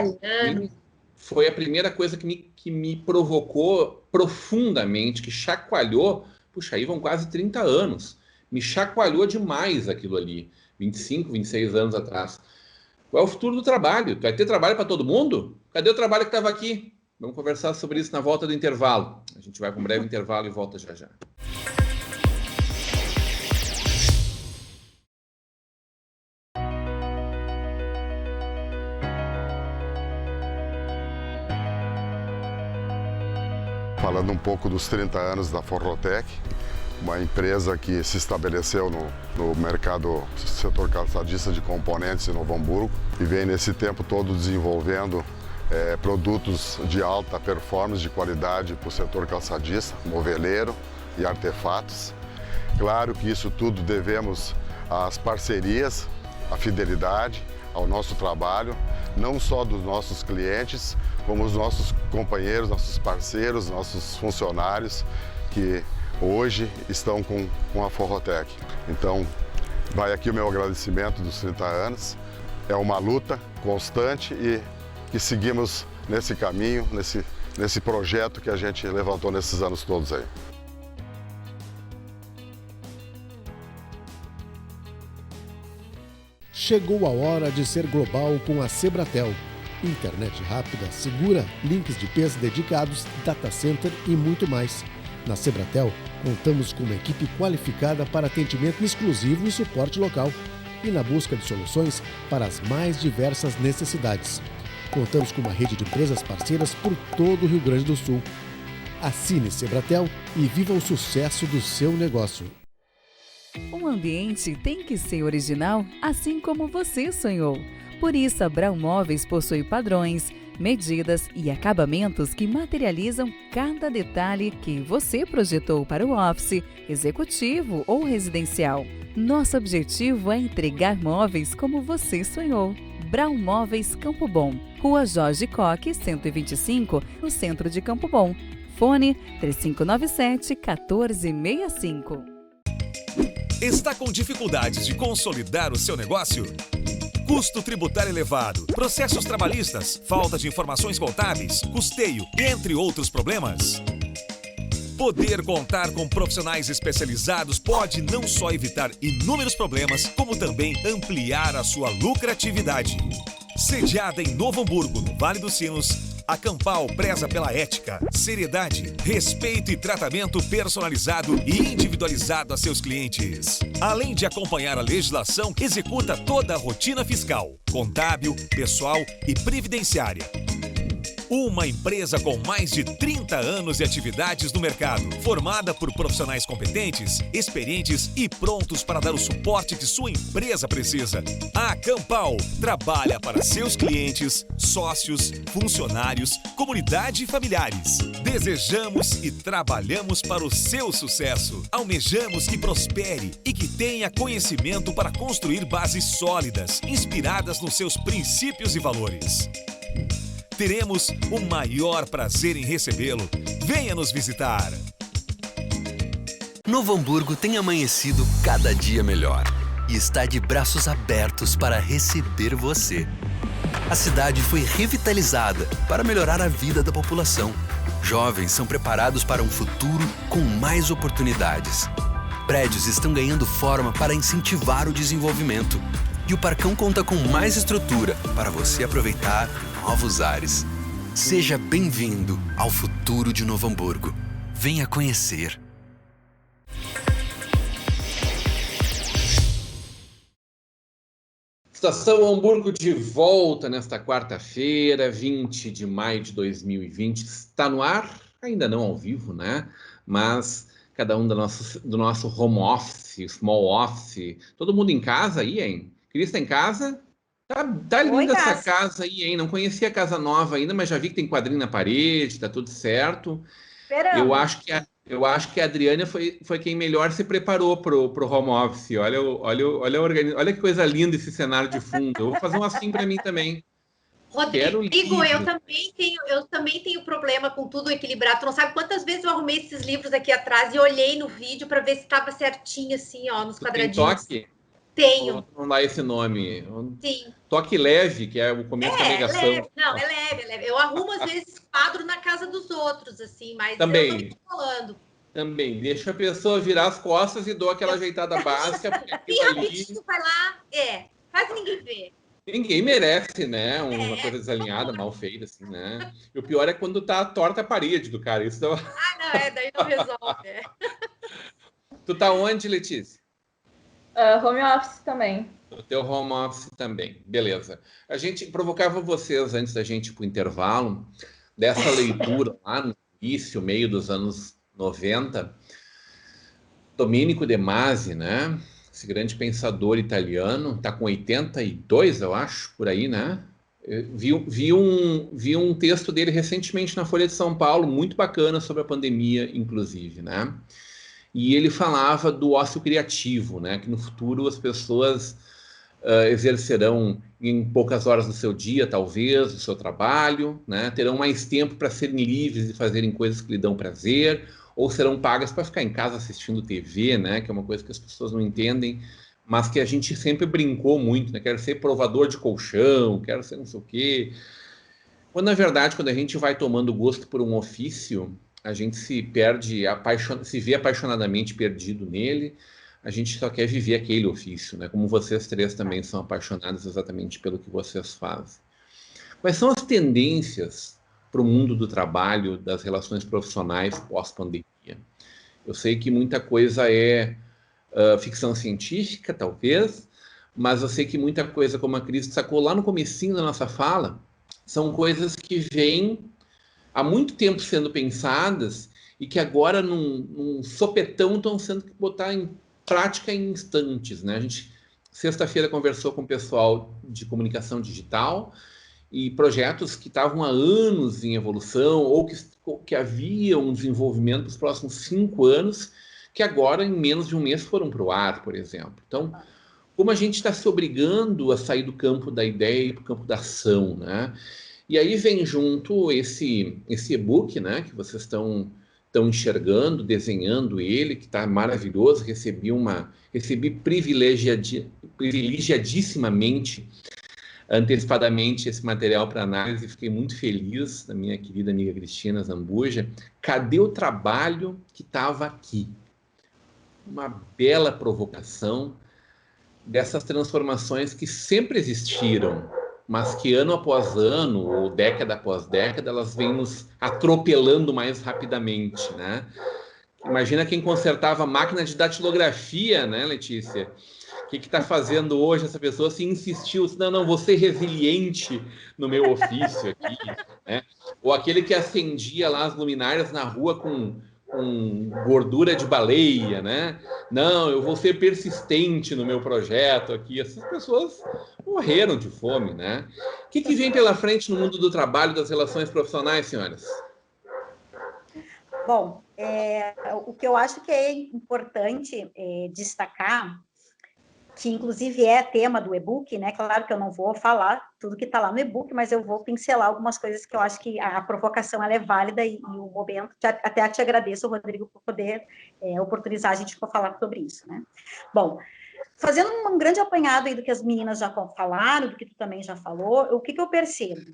Foi a primeira coisa que me provocou profundamente, que chacoalhou. Puxa, aí vão quase 30 anos. Me chacoalhou demais aquilo ali, 25, 26 anos atrás. Qual é o futuro do trabalho? Vai ter trabalho para todo mundo? Cadê o trabalho que estava aqui? Vamos conversar sobre isso na volta do intervalo. A gente vai para um breve intervalo e volta já já. Falando um pouco dos 30 anos da Forrotec, uma empresa que se estabeleceu no mercado setor calçadista de componentes em Novo Hamburgo e vem nesse tempo todo desenvolvendo produtos de alta performance, de qualidade para o setor calçadista, moveleiro e artefatos. Claro que isso tudo devemos às parcerias, à fidelidade, ao nosso trabalho, não só dos nossos clientes, como os nossos companheiros, nossos parceiros, nossos funcionários que hoje estão com a Forrotec. Então, vai aqui o meu agradecimento dos 30 anos. É uma luta constante e que seguimos nesse caminho, nesse projeto que a gente levantou nesses anos todos aí. Chegou a hora de ser global com a Sebratel. internet rápida, segura, links de peso dedicados, data center e muito mais. Na Sebratel, contamos com uma equipe qualificada para atendimento exclusivo e suporte local e na busca de soluções para as mais diversas necessidades. Contamos com uma rede de empresas parceiras por todo o Rio Grande do Sul. Assine Sebratel e viva o sucesso do seu negócio. Um ambiente tem que ser original, assim como você sonhou. Por isso, a Brown Móveis possui padrões, medidas e acabamentos que materializam cada detalhe que você projetou para o office, executivo ou residencial. Nosso objetivo é entregar móveis como você sonhou. Brown Móveis Campo Bom, Rua Jorge Coque, 125, no centro de Campo Bom. Fone 3597-1465. Está com dificuldades de consolidar o seu negócio? Custo tributário elevado, processos trabalhistas, falta de informações contábeis, custeio, entre outros problemas? Poder contar com profissionais especializados pode não só evitar inúmeros problemas, como também ampliar a sua lucratividade. Sediada em Novo Hamburgo, no Vale dos Sinos, a Campal preza pela ética, seriedade, respeito e tratamento personalizado e individualizado a seus clientes. Além de acompanhar a legislação, executa toda a rotina fiscal, contábil, pessoal e previdenciária. Uma empresa com mais de 30 anos de atividades no mercado, formada por profissionais competentes, experientes e prontos para dar o suporte que sua empresa precisa. A Campal trabalha para seus clientes, sócios, funcionários, comunidade e familiares. Desejamos e trabalhamos para o seu sucesso. Almejamos que prospere e que tenha conhecimento para construir bases sólidas, inspiradas nos seus princípios e valores. Teremos o maior prazer em recebê-lo. Venha nos visitar. Novo Hamburgo tem amanhecido cada dia melhor e está de braços abertos para receber você. A cidade foi revitalizada para melhorar a vida da população. Jovens são preparados para um futuro com mais oportunidades. Prédios estão ganhando forma para incentivar o desenvolvimento. E o Parcão conta com mais estrutura para você aproveitar novos ares. Seja bem-vindo ao futuro de Novo Hamburgo. Venha conhecer. Estação Hamburgo de volta nesta quarta-feira, 20 de maio de 2020. Está no ar, ainda não ao vivo, né? Mas cada um do nosso home office, small office, todo mundo em casa aí, hein? Cris, tá em casa? Tá linda essa casa aí, hein? Não conhecia a casa nova ainda, mas já vi que tem quadrinho na parede, tá tudo certo. Esperamos. Eu acho que a Adriana foi quem melhor se preparou pro home office. Olha que coisa linda esse cenário de fundo. Eu vou fazer um assim para mim também. Rodrigo, eu também tenho problema com tudo equilibrado. Tu não sabe quantas vezes eu arrumei esses livros aqui atrás e olhei no vídeo para ver se estava certinho assim, ó, nos quadradinhos. Tem toque? Tenho. Vamos lá esse nome. Sim. Toque leve, que é o começo da negação. Leve. Não, é leve. Eu arrumo, às vezes, quadro na casa dos outros, assim, mas também. Eu não tô falando. Também. Deixa a pessoa virar as costas e dou aquela ajeitada básica. E rapidinho vai lá, faz ninguém ver. Ninguém merece, né? Uma coisa desalinhada, mal feita, assim, né? E o pior é quando tá torta a parede do cara. Isso dá... daí não resolve. Tu tá onde, Letícia? Home office também. O teu home office também, beleza. A gente provocava vocês, antes da gente ir para o intervalo, dessa leitura lá no início, meio dos anos 90, Domenico De Masi, né? Esse grande pensador italiano, está com 82, eu acho, por aí, né? Vi um texto dele recentemente na Folha de São Paulo, muito bacana, sobre a pandemia, inclusive, né? E ele falava do ócio criativo, né? Que no futuro as pessoas exercerão em poucas horas do seu dia, talvez, do seu trabalho, né? Terão mais tempo para serem livres e fazerem coisas que lhe dão prazer, ou serão pagas para ficar em casa assistindo TV, né? Que é uma coisa que as pessoas não entendem, mas que a gente sempre brincou muito, né? Quero ser provador de colchão, quero ser não sei o quê. Quando, na verdade, quando a gente vai tomando gosto por um ofício, a gente se perde, se vê apaixonadamente perdido nele, a gente só quer viver aquele ofício, né? Como vocês três também são apaixonados exatamente pelo que vocês fazem. Quais são as tendências para o mundo do trabalho, das relações profissionais pós-pandemia? Eu sei que muita coisa é ficção científica, talvez, mas eu sei que muita coisa, como a Cris sacou lá no comecinho da nossa fala, são coisas que vêm há muito tempo sendo pensadas e que agora, num sopetão, estão sendo que botar em prática em instantes, né? A gente, sexta-feira, conversou com o pessoal de comunicação digital e projetos que estavam há anos em evolução ou que havia um desenvolvimento nos próximos 5 anos, que agora, em menos de um mês, foram para o ar, por exemplo. Então, como a gente está se obrigando a sair do campo da ideia e para o campo da ação, né? E aí vem junto esse e-book, né, que vocês estão enxergando, desenhando ele, que está maravilhoso. Recebi privilegiadissimamente, antecipadamente, esse material para análise. Fiquei muito feliz da minha querida amiga Cristina Zambuja. Cadê o trabalho que estava aqui? Uma bela provocação dessas transformações que sempre existiram, mas que ano após ano, ou década após década, elas vêm nos atropelando mais rapidamente, né? Imagina quem consertava a máquina de datilografia, né, Letícia? O que está fazendo hoje essa pessoa se insistiu, não, vou ser resiliente no meu ofício aqui, né? Ou aquele que acendia lá as luminárias na rua com gordura de baleia, né? Não, eu vou ser persistente no meu projeto aqui. Essas pessoas morreram de fome, né? O que vem pela frente no mundo do trabalho, das relações profissionais, senhoras? Bom, o que eu acho que é importante destacar, que inclusive é tema do e-book, né? Claro que eu não vou falar tudo que está lá no e-book, mas eu vou pincelar algumas coisas que eu acho que a provocação ela é válida e o momento, até te agradeço, Rodrigo, por poder oportunizar a gente para falar sobre isso, né? Bom, fazendo um grande apanhado aí do que as meninas já falaram, do que tu também já falou, o que eu percebo?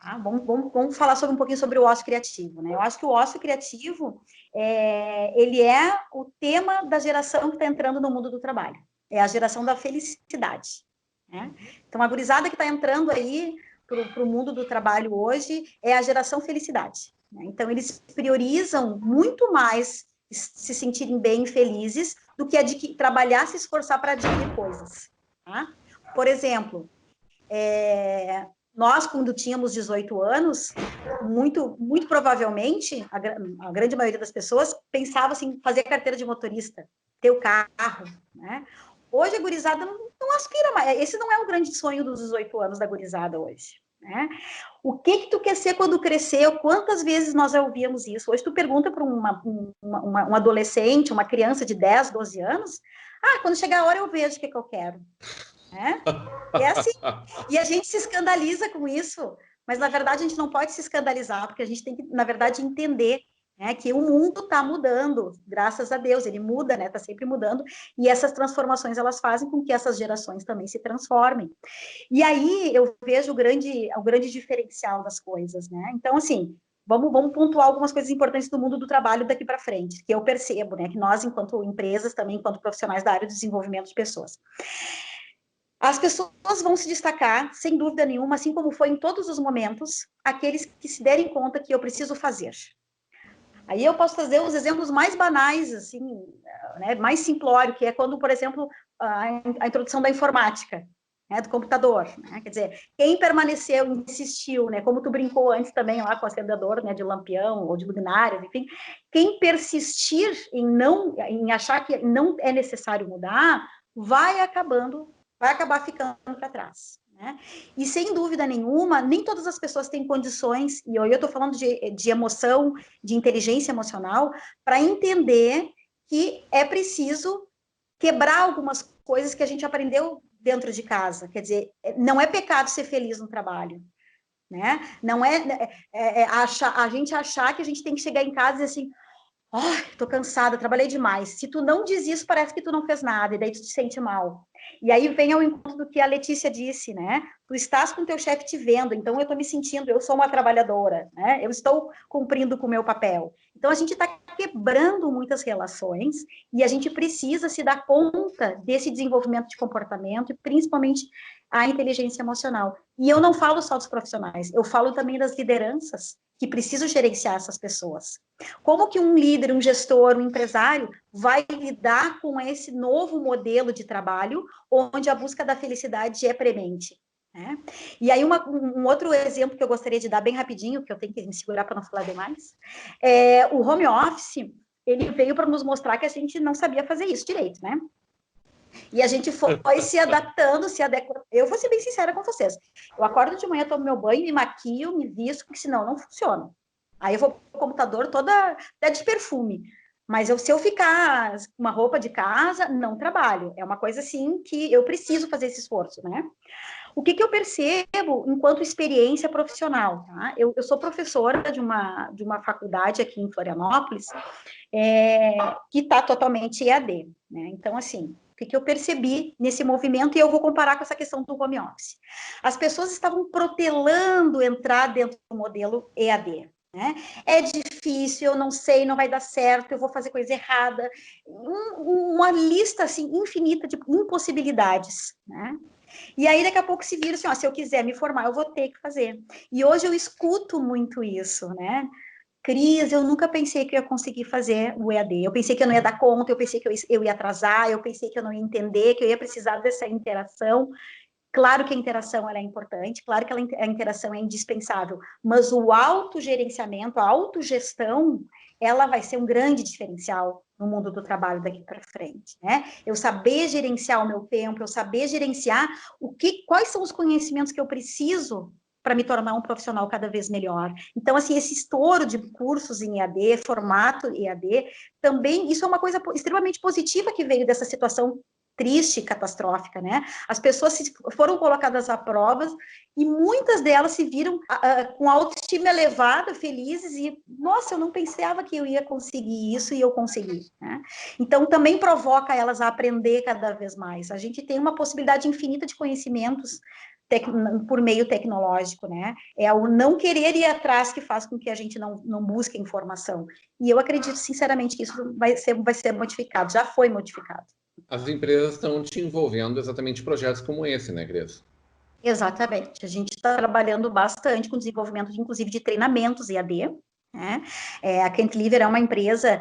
Tá? Vamos falar um pouquinho sobre o ócio criativo, né? Eu acho que o ócio criativo, ele é o tema da geração que está entrando no mundo do trabalho. É a geração da felicidade, né? Então, a gurizada que está entrando aí para o mundo do trabalho hoje é a geração felicidade, né? Então, eles priorizam muito mais se sentirem bem e felizes do que trabalhar, se esforçar para adquirir coisas, tá? Por exemplo, nós, quando tínhamos 18 anos, muito provavelmente, a grande maioria das pessoas pensava assim, fazer carteira de motorista, ter o carro, né? Hoje a gurizada não aspira mais. Esse não é o grande sonho dos 18 anos da gurizada hoje, né? O que tu quer ser quando crescer? Quantas vezes nós já ouvíamos isso? Hoje tu pergunta para um adolescente, uma criança de 10, 12 anos, quando chegar a hora eu vejo o que eu quero. É assim. E a gente se escandaliza com isso, mas na verdade a gente não pode se escandalizar, porque a gente tem que, na verdade, entender, né, que o mundo está mudando, graças a Deus, ele muda, né, está sempre mudando, e essas transformações, elas fazem com que essas gerações também se transformem. E aí eu vejo o grande diferencial das coisas, né? Então, assim, vamos pontuar algumas coisas importantes do mundo do trabalho daqui para frente, que eu percebo, né, que nós, enquanto empresas, também enquanto profissionais da área de desenvolvimento de pessoas, as pessoas vão se destacar, sem dúvida nenhuma, assim como foi em todos os momentos, aqueles que se derem conta que eu preciso fazer. Aí eu posso trazer os exemplos mais banais, assim, né, mais simplório, que é quando, por exemplo, a introdução da informática, né, do computador, né? Quer dizer, quem permaneceu, insistiu, né, como tu brincou antes também lá com o acendedor, né, de lampião ou de luminárias, enfim, quem persistir em achar que não é necessário mudar, vai acabar ficando para trás, né? E sem dúvida nenhuma, nem todas as pessoas têm condições, e eu estou falando de emoção, de inteligência emocional, para entender que é preciso quebrar algumas coisas que a gente aprendeu dentro de casa. Quer dizer, não é pecado ser feliz no trabalho, né? Não a gente achar que a gente tem que chegar em casa e dizer assim, tô cansada, trabalhei demais. Se tu não diz isso, parece que tu não fez nada, e daí tu te sente mal. E aí vem ao encontro do que a Letícia disse, né? Tu estás com teu chefe te vendo, então eu estou me sentindo, eu sou uma trabalhadora, né? Eu estou cumprindo com o meu papel. Então a gente está quebrando muitas relações e a gente precisa se dar conta desse desenvolvimento de comportamento e principalmente a inteligência emocional. E eu não falo só dos profissionais, eu falo também das lideranças que precisam gerenciar essas pessoas. Como que um líder, um gestor, um empresário vai lidar com esse novo modelo de trabalho onde a busca da felicidade é premente? Né? E aí um outro exemplo que eu gostaria de dar bem rapidinho, que eu tenho que me segurar para não falar demais, o home office, ele veio para nos mostrar que a gente não sabia fazer isso direito, né? E a gente foi se adaptando, se adequando. Eu vou ser bem sincera com vocês. Eu acordo de manhã, tomo meu banho, me maquio, me visto, porque senão não funciona. Aí eu vou pro computador toda até de perfume. Mas se eu ficar com uma roupa de casa, não trabalho. É uma coisa assim que eu preciso fazer esse esforço, né? O que eu percebo enquanto experiência profissional, tá? Eu sou professora de uma faculdade aqui em Florianópolis, que está totalmente EAD, né? Então, assim, o que eu percebi nesse movimento, e eu vou comparar com essa questão do home office. As pessoas estavam protelando entrar dentro do modelo EAD, né? É difícil, eu não sei, não vai dar certo, eu vou fazer coisa errada. Uma lista, assim, infinita de impossibilidades, né? E aí, daqui a pouco se vira assim, ó, se eu quiser me formar, eu vou ter que fazer. E hoje eu escuto muito isso, né? Cris, eu nunca pensei que eu ia conseguir fazer o EAD. Eu pensei que eu não ia dar conta, eu pensei que eu ia atrasar, eu pensei que eu não ia entender, que eu ia precisar dessa interação. Claro que a interação ela é importante, claro que a interação é indispensável, mas o autogerenciamento, a autogestão, ela vai ser um grande diferencial no mundo do trabalho daqui para frente, né? Eu saber gerenciar o meu tempo, eu saber gerenciar quais são os conhecimentos que eu preciso para me tornar um profissional cada vez melhor. Então, assim, esse estouro de cursos em EAD, formato EAD, também, isso é uma coisa extremamente positiva que veio dessa situação triste, catastrófica, né? As pessoas foram colocadas à prova e muitas delas se viram com autoestima elevada, felizes e, nossa, eu não pensava que eu ia conseguir isso e eu consegui, né? Então, também provoca elas a aprender cada vez mais. A gente tem uma possibilidade infinita de conhecimentos por meio tecnológico, né? É o não querer ir atrás que faz com que a gente não busque informação. E eu acredito, sinceramente, que isso vai ser modificado, já foi modificado. As empresas estão te envolvendo exatamente em projetos como esse, né, Cris? Exatamente. A gente está trabalhando bastante com desenvolvimento, inclusive, de treinamentos EAD, né? A Cantilever é uma empresa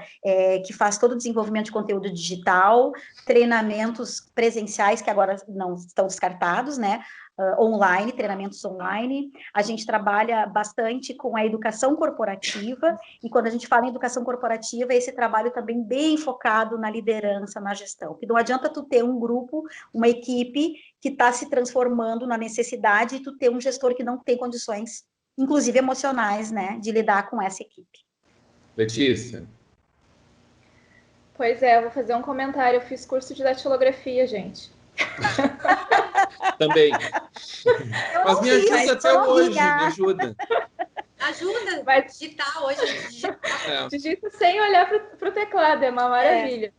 que faz todo o desenvolvimento de conteúdo digital, treinamentos presenciais, que agora não estão descartados, né? Online, treinamentos online. A gente trabalha bastante com a educação corporativa, e quando a gente fala em educação corporativa, esse trabalho também bem focado na liderança, na gestão. Porque não adianta tu ter um grupo, uma equipe que está se transformando na necessidade, e tu ter um gestor que não tem condições, inclusive emocionais, né, de lidar com essa equipe. Letícia? Pois é, eu vou fazer um comentário. Eu fiz curso de datilografia, gente. Também. Mas me ajuda até hoje, me ajuda. Ajuda, vai digitar hoje. Digita sem olhar para o teclado, é uma maravilha.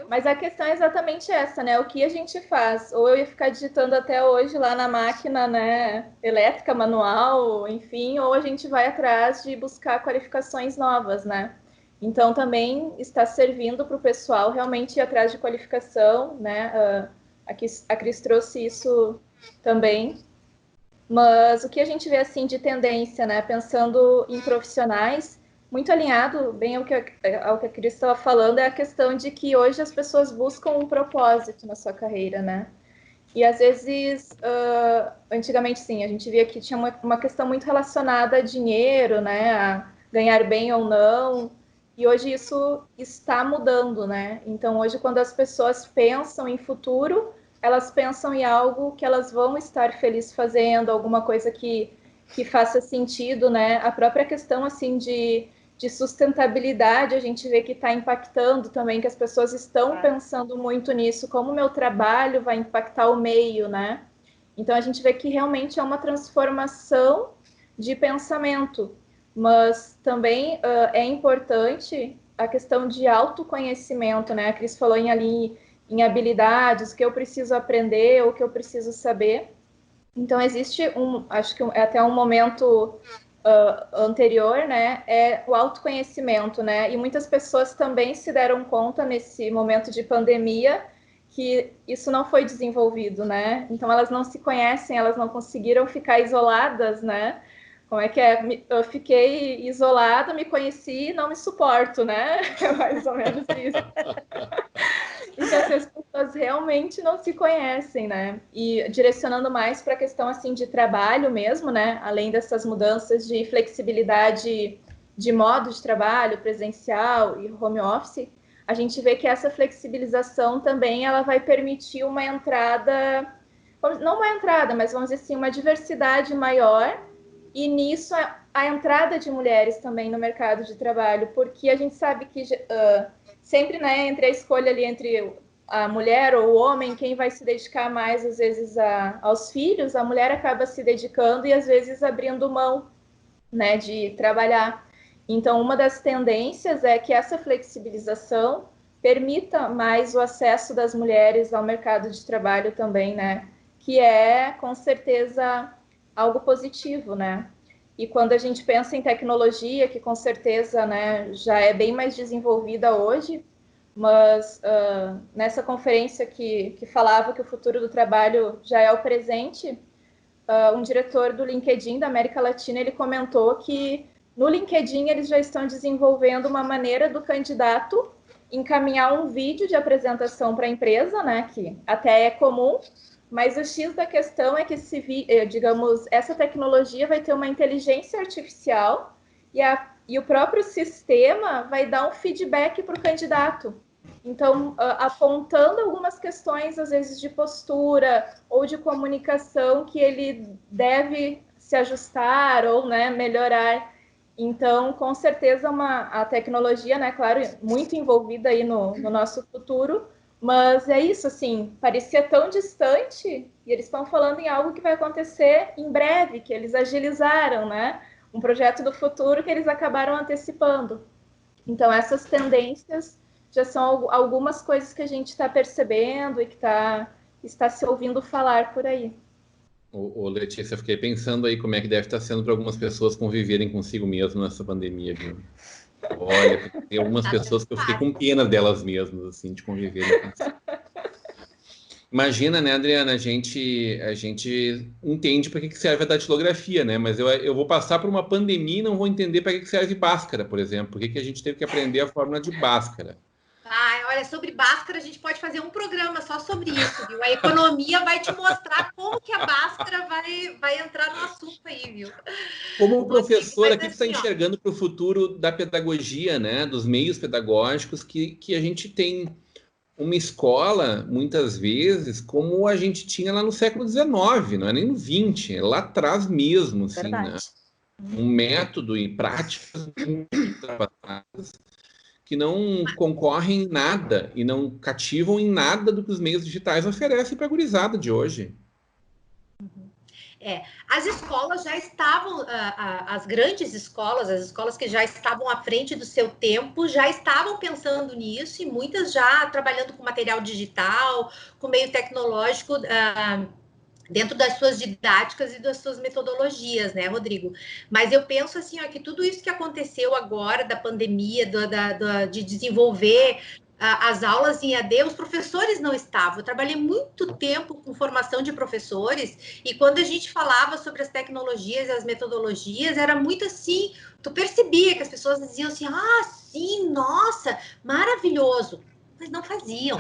Mas a questão é exatamente essa, né? O que a gente faz? Ou eu ia ficar digitando até hoje lá na máquina, né, elétrica, manual, enfim, ou a gente vai atrás de buscar qualificações novas, né? Então, também está servindo para o pessoal realmente ir atrás de qualificação, né? A Cris trouxe isso também. Mas o que a gente vê, assim, de tendência, né? Pensando em profissionais, muito alinhado, bem ao que a Cris estava falando, é a questão de que hoje as pessoas buscam um propósito na sua carreira, né? E às vezes, antigamente sim, a gente via que tinha uma questão muito relacionada a dinheiro, né? A ganhar bem ou não. E hoje isso está mudando, né? Então hoje quando as pessoas pensam em futuro, elas pensam em algo que elas vão estar felizes fazendo, alguma coisa que faça sentido, né? A própria questão, assim, de sustentabilidade, a gente vê que está impactando também, que as pessoas estão pensando muito nisso, como o meu trabalho vai impactar o meio, né? Então, a gente vê que realmente é uma transformação de pensamento, mas também é importante a questão de autoconhecimento, né? A Cris falou ali em habilidades, o que eu preciso aprender, o que eu preciso saber. Então, existe acho que é até um momento anterior, né, é o autoconhecimento, né, e muitas pessoas também se deram conta nesse momento de pandemia que isso não foi desenvolvido, né? Então elas não se conhecem, elas não conseguiram ficar isoladas, né? Como é que é? Eu fiquei isolada, me conheci e não me suporto, né? É mais ou menos isso. Então, assim, as pessoas realmente não se conhecem, né? E direcionando mais para a questão, assim, de trabalho mesmo, né? Além dessas mudanças de flexibilidade de modo de trabalho, presencial e home office, a gente vê que essa flexibilização também ela vai permitir uma entrada, não uma entrada, mas vamos dizer assim, uma diversidade maior, e nisso a entrada de mulheres também no mercado de trabalho, porque a gente sabe que sempre, né, entre a escolha ali entre a mulher ou o homem, quem vai se dedicar mais, às vezes, aos filhos, a mulher acaba se dedicando e, às vezes, abrindo mão, né, de trabalhar. Então, uma das tendências é que essa flexibilização permita mais o acesso das mulheres ao mercado de trabalho também, né, que é, com certeza, algo positivo, né? E quando a gente pensa em tecnologia, que com certeza, né, já é bem mais desenvolvida hoje, mas nessa conferência que falava que o futuro do trabalho já é o presente, um diretor do LinkedIn da América Latina, ele comentou que no LinkedIn eles já estão desenvolvendo uma maneira do candidato encaminhar um vídeo de apresentação para a empresa, né, que até é comum, mas o X da questão é que, digamos, essa tecnologia vai ter uma inteligência artificial e o próprio sistema vai dar um feedback para o candidato. Então, apontando algumas questões, às vezes, de postura ou de comunicação que ele deve se ajustar ou, né, melhorar. Então, com certeza, a tecnologia, né, claro, muito envolvida aí no nosso futuro, mas é isso, assim, parecia tão distante e eles estão falando em algo que vai acontecer em breve, que eles agilizaram, né? Um projeto do futuro que eles acabaram antecipando. Então, essas tendências já são algumas coisas que a gente está percebendo e que está se ouvindo falar por aí. Ô, Letícia, fiquei pensando aí como é que deve estar sendo para algumas pessoas conviverem consigo mesmo nessa pandemia, viu? Olha, tem algumas pessoas que eu fiquei com pena delas mesmas, assim, de conviverem com isso. Imagina, né, Adriana, a gente entende para que serve a datilografia, né? Mas eu vou passar por uma pandemia e não vou entender para que serve Bhaskara, por exemplo. Por que a gente teve que aprender a fórmula de Bhaskara? Olha, sobre Bhaskara a gente pode fazer um programa só sobre isso, viu? A economia vai te mostrar como que a Bhaskara vai entrar no assunto aí, viu? Como professora, o que você está enxergando para o futuro da pedagogia, né? Dos meios pedagógicos, que a gente tem uma escola, muitas vezes, como a gente tinha lá no século XIX, não é nem no XX, é lá atrás mesmo, assim, né? Um método e práticas muito ultrapassadas que não concorrem em nada e não cativam em nada do que os meios digitais oferecem para a gurizada de hoje. As escolas já estavam, as grandes escolas, as escolas que já estavam à frente do seu tempo, já estavam pensando nisso e muitas já trabalhando com material digital, com meio tecnológico, dentro das suas didáticas e das suas metodologias, né, Rodrigo? Mas eu penso assim, ó, que tudo isso que aconteceu agora da pandemia, de desenvolver as aulas em AD, os professores não estavam. Eu trabalhei muito tempo com formação de professores e quando a gente falava sobre as tecnologias e as metodologias, era muito assim, tu percebia que as pessoas diziam assim, sim, nossa, maravilhoso, mas não faziam.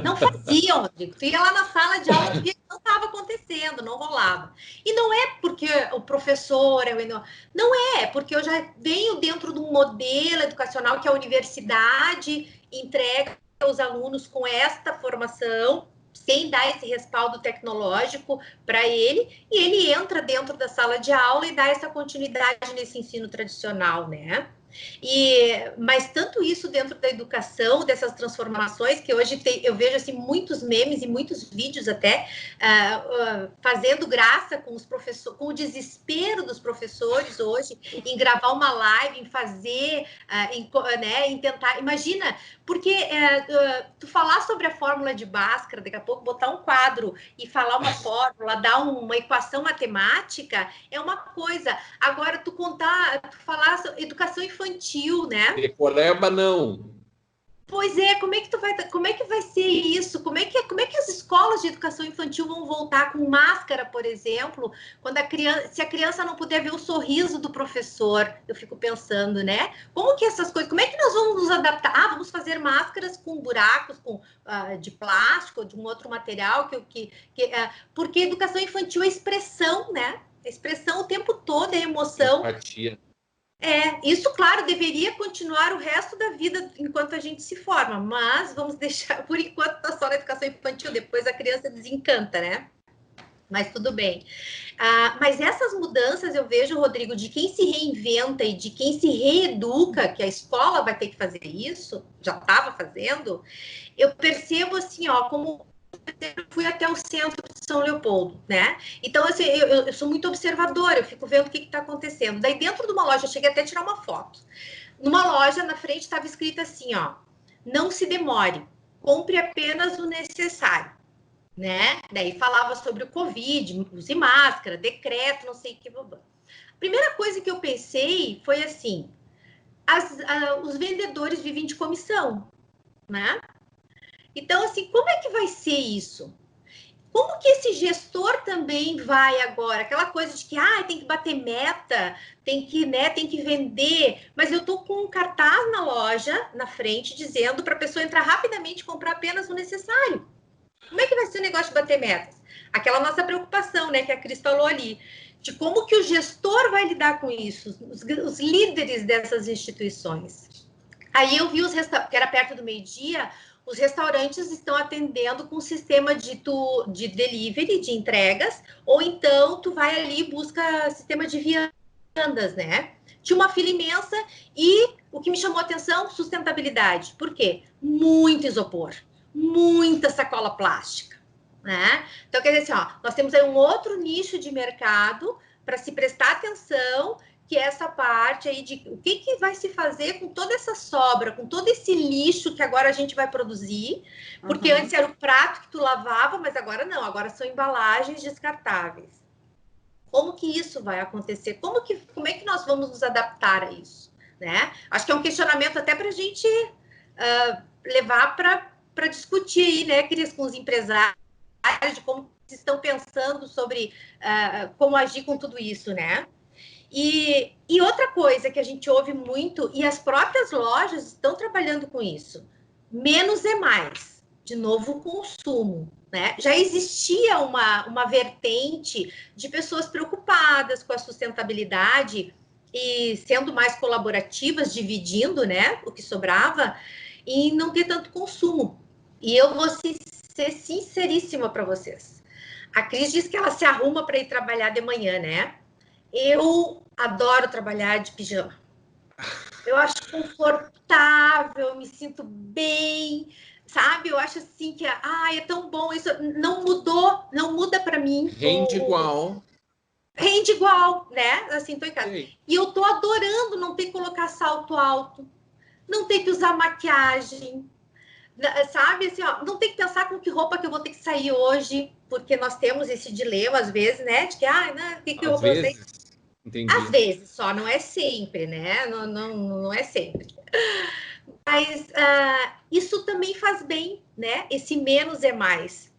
Não faziam, Rodrigo. Tu ia lá na sala de aula e via que não estava acontecendo, não rolava. E não é porque o professor... Não é, porque eu já venho dentro de um modelo educacional que a universidade entrega aos alunos com esta formação, sem dar esse respaldo tecnológico para ele, e ele entra dentro da sala de aula e dá essa continuidade nesse ensino tradicional, né? Mas tanto isso dentro da educação, dessas transformações, que hoje eu vejo assim, muitos memes e muitos vídeos até fazendo graça com os professores, com o desespero dos professores hoje em gravar uma live, em fazer, em tentar. Imagina, porque tu falar sobre a fórmula de Bhaskara, daqui a pouco botar um quadro e falar uma fórmula, dar uma equação matemática, é uma coisa. Agora, tu falar sobre educação infantil, né? Decoreba, não. Pois é, como é que vai ser isso? Como é que as escolas de educação infantil vão voltar com máscara, por exemplo, quando se a criança não puder ver o sorriso do professor? Eu fico pensando, né? Como que essas coisas, como é que nós vamos nos adaptar? Vamos fazer máscaras com buracos, de plástico ou de um outro material, porque educação infantil é expressão, né? É expressão o tempo todo, é emoção. Empatia. Isso, claro, deveria continuar o resto da vida enquanto a gente se forma, mas vamos deixar, por enquanto, tá só na educação infantil, depois a criança desencanta, né? Mas tudo bem. Mas essas mudanças eu vejo, Rodrigo, de quem se reinventa e de quem se reeduca, que a escola vai ter que fazer isso, já estava fazendo, eu percebo assim, como fui até o centro de São Leopoldo, né? Então, assim, eu sou muito observadora, eu fico vendo o que está acontecendo. Daí, dentro de uma loja, eu cheguei até a tirar uma foto. Numa loja, na frente, estava escrito assim, não se demore, compre apenas o necessário, né? Daí falava sobre o Covid, use máscara, decreto, não sei o que. A primeira coisa que eu pensei foi assim, os vendedores vivem de comissão, né? Então, assim, como é que vai ser isso? Como que esse gestor também vai agora? Aquela coisa de que, tem que bater meta, tem que vender, mas eu tô com um cartaz na loja, na frente, dizendo para a pessoa entrar rapidamente e comprar apenas o necessário. Como é que vai ser o negócio de bater metas? Aquela nossa preocupação, né, que a Cris falou ali, de como que o gestor vai lidar com isso, os líderes dessas instituições. Aí eu vi que era perto do meio-dia, os restaurantes estão atendendo com sistema de delivery, de entregas, ou então tu vai ali e busca sistema de viandas, né? Tinha uma fila imensa e o que me chamou a atenção, sustentabilidade. Por quê? Muito isopor, muita sacola plástica, né? Então, quer dizer assim, nós temos aí um outro nicho de mercado para se prestar atenção, que é essa parte aí de o que vai se fazer com toda essa sobra, com todo esse lixo que agora a gente vai produzir, porque antes era o prato que tu lavava, mas agora não, agora são embalagens descartáveis. Como que isso vai acontecer? Como é que nós vamos nos adaptar a isso, né? Acho que é um questionamento até para a gente levar para discutir aí, né, Cris, com os empresários, de como estão pensando sobre como agir com tudo isso, né? E outra coisa que a gente ouve muito, e as próprias lojas estão trabalhando com isso, menos é mais, de novo consumo, né? Já existia uma vertente de pessoas preocupadas com a sustentabilidade e sendo mais colaborativas, dividindo, né, o que sobrava, e não ter tanto consumo. E eu vou ser sinceríssima para vocês. A Cris diz que ela se arruma para ir trabalhar de manhã, né? Eu adoro trabalhar de pijama. Eu acho confortável, me sinto bem, sabe? Eu acho assim que, é tão bom, isso não mudou, não muda para mim. Rende igual. Rende igual, né? Assim, tô em casa. Sim. E eu tô adorando não ter que colocar salto alto, não ter que usar maquiagem, sabe? Assim, não ter que pensar com que roupa que eu vou ter que sair hoje, porque nós temos esse dilema, às vezes, né? De que, o que eu vou fazer? Entendi. Às vezes, só não é sempre, né? Não é sempre. Mas isso também faz bem, né? Esse menos é mais.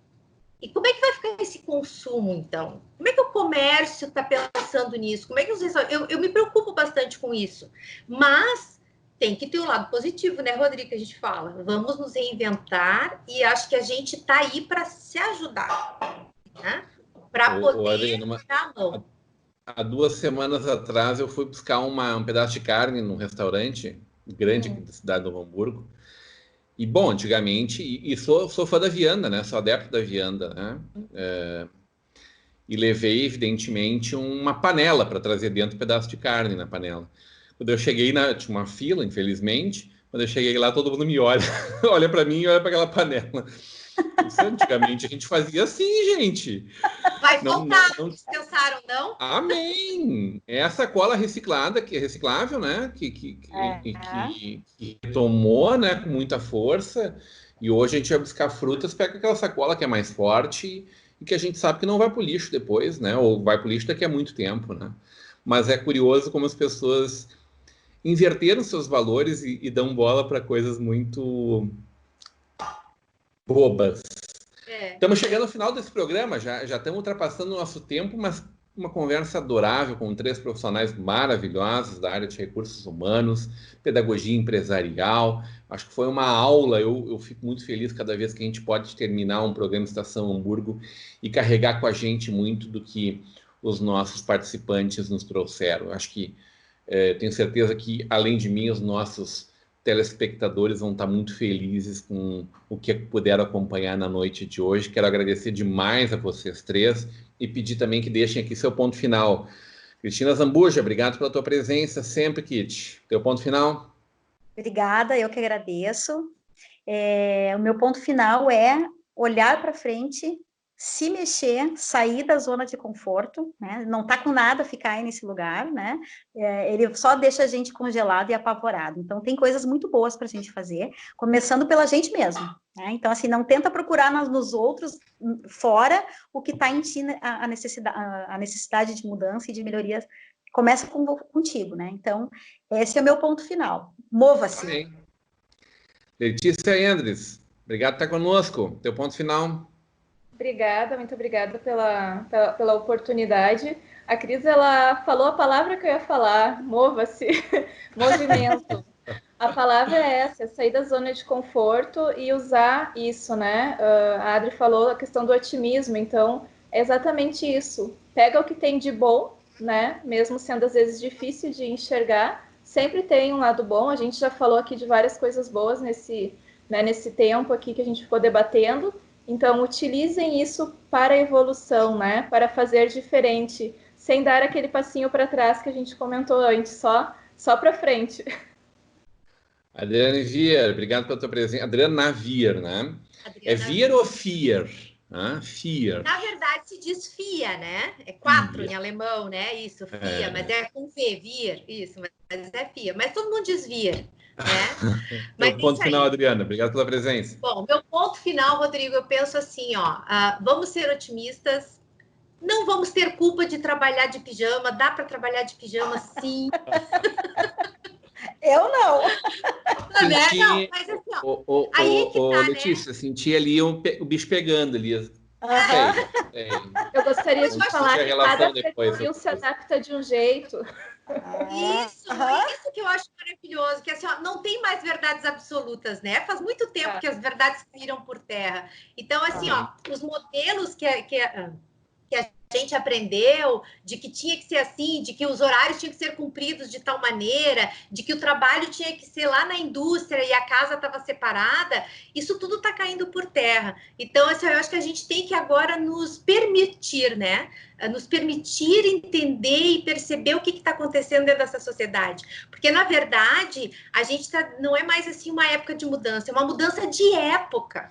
E como é que vai ficar esse consumo, então? Como é que o comércio está pensando nisso? Como é que eu me preocupo bastante com isso. Mas tem que ter o lado positivo, né, Rodrigo, que a gente fala. Vamos nos reinventar e acho que a gente está aí para se ajudar, né? Para poder dar a mão. Há 2 semanas atrás, eu fui buscar um pedaço de carne num restaurante grande da cidade de Novo Hamburgo. E, bom, antigamente... E sou fã da vianda, né? Sou adepto da vianda, né? E levei, evidentemente, uma panela para trazer dentro um pedaço de carne na panela. Quando eu cheguei, tinha uma fila, infelizmente. Quando eu cheguei lá, todo mundo me olha. Olha para mim e olha para aquela panela. Isso, antigamente a gente fazia assim, gente. Vai voltar, não pensaram, não? Amém! É a sacola reciclada, que é reciclável, né? Que retomou, né, com muita força. E hoje a gente vai buscar frutas, pega aquela sacola que é mais forte e que a gente sabe que não vai para o lixo depois, né? Ou vai para o lixo daqui a muito tempo, né? Mas é curioso como as pessoas... inverteram seus valores e dão bola para coisas muito bobas. Estamos chegando ao final desse programa, já estamos ultrapassando o nosso tempo, mas uma conversa adorável com 3 profissionais maravilhosos da área de recursos humanos, pedagogia empresarial. Acho que foi uma aula, eu fico muito feliz cada vez que a gente pode terminar um programa Estação Hamburgo e carregar com a gente muito do que os nossos participantes nos trouxeram. Acho que tenho certeza que, além de mim, os nossos telespectadores vão estar muito felizes com o que puderam acompanhar na noite de hoje. Quero agradecer demais a vocês 3 e pedir também que deixem aqui seu ponto final. Cristina Zambuja, obrigado pela tua presença sempre, Kit. Teu ponto final? Obrigada, eu que agradeço. O meu ponto final é olhar para frente, se mexer, sair da zona de conforto, né? Não tá com nada ficar aí nesse lugar, né? Ele só deixa a gente congelado e apavorado. Então, tem coisas muito boas para a gente fazer, começando pela gente mesmo, né? Então, assim, não tenta procurar nos outros, fora o que está em ti, a necessidade de mudança e de melhorias. Começa contigo, né? Então, esse é o meu ponto final. Mova-se. Amém. Letícia Endres, obrigado por estar conosco. Teu ponto final? Obrigada, muito obrigada pela oportunidade. A Cris, ela falou a palavra que eu ia falar, mova-se, movimento. A palavra é essa, é sair da zona de conforto e usar isso, né? A Adri falou a questão do otimismo, então é exatamente isso. Pega o que tem de bom, né? Mesmo sendo às vezes difícil de enxergar, sempre tem um lado bom. A gente já falou aqui de várias coisas boas nesse tempo aqui que a gente ficou debatendo. Então, utilizem isso para a evolução, né? Para fazer diferente, sem dar aquele passinho para trás que a gente comentou antes, só para frente. Adriana Vier, obrigado pela tua presença. Adriana Vier, né? É Vier ou Fier? Fier. Na verdade, se diz FIA, né? É 4 em alemão, né? Isso, FIA, mas é com V, Vier, isso, mas é FIA. Mas todo mundo diz Vier. Meu ponto final, Adriana, obrigado pela presença. Bom, meu ponto final, Rodrigo, eu penso assim, vamos ser otimistas, não vamos ter culpa de trabalhar de pijama, dá para trabalhar de pijama, sim. Eu não. Senti, não, mas assim, aí é que tá, Letícia, senti ali o bicho pegando ali. Eu gostaria de falar que cada perfil se adapta de um jeito. Isso que eu acho maravilhoso, que assim, não tem mais verdades absolutas, né? Faz muito tempo que as verdades caíram por terra. Então, assim, os modelos que a gente aprendeu, de que tinha que ser assim, de que os horários tinham que ser cumpridos de tal maneira, de que o trabalho tinha que ser lá na indústria e a casa estava separada, isso tudo está caindo por terra. Então, assim, eu acho que a gente tem que agora nos permitir, né? Nos permitir entender e perceber o que está acontecendo dentro dessa sociedade. Porque, na verdade, a gente não é mais assim uma época de mudança, é uma mudança de época.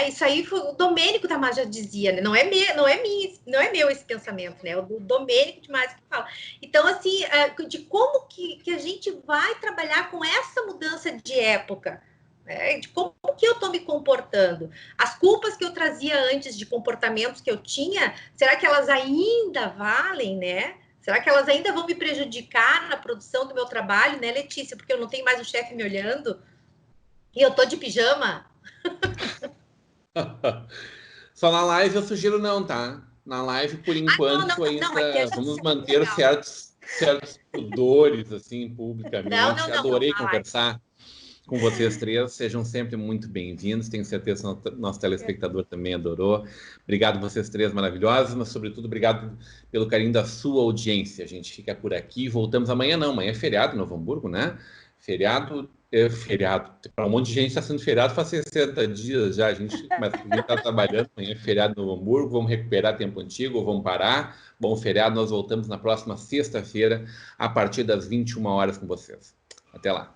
Isso aí o Domênico Tamás já dizia, né? Não é meu esse pensamento, né? O do Domênico Tamás que fala. Então, assim, de como que a gente vai trabalhar com essa mudança de época, né? De como que eu estou me comportando. As culpas que eu trazia antes de comportamentos que eu tinha, será que elas ainda valem, né? Será que elas ainda vão me prejudicar na produção do meu trabalho, né, Letícia? Porque eu não tenho mais o chefe me olhando e eu tô de pijama. Só na live eu sugiro não, tá? Na live, por enquanto, vamos manter certos pudores, assim, publicamente. Adorei conversar com vocês 3. Sejam sempre muito bem-vindos. Tenho certeza que o nosso telespectador também adorou. Obrigado vocês 3 maravilhosos, mas, sobretudo, obrigado pelo carinho da sua audiência. A gente fica por aqui. Voltamos amanhã, não. Amanhã é feriado em Novo Hamburgo, né? Feriado. Para um monte de gente está sendo feriado faz 60 dias já, a gente está trabalhando, amanhã é feriado no Hamburgo, vamos recuperar tempo antigo ou vamos parar. Bom feriado, nós voltamos na próxima sexta-feira, a partir das 21 horas com vocês. Até lá.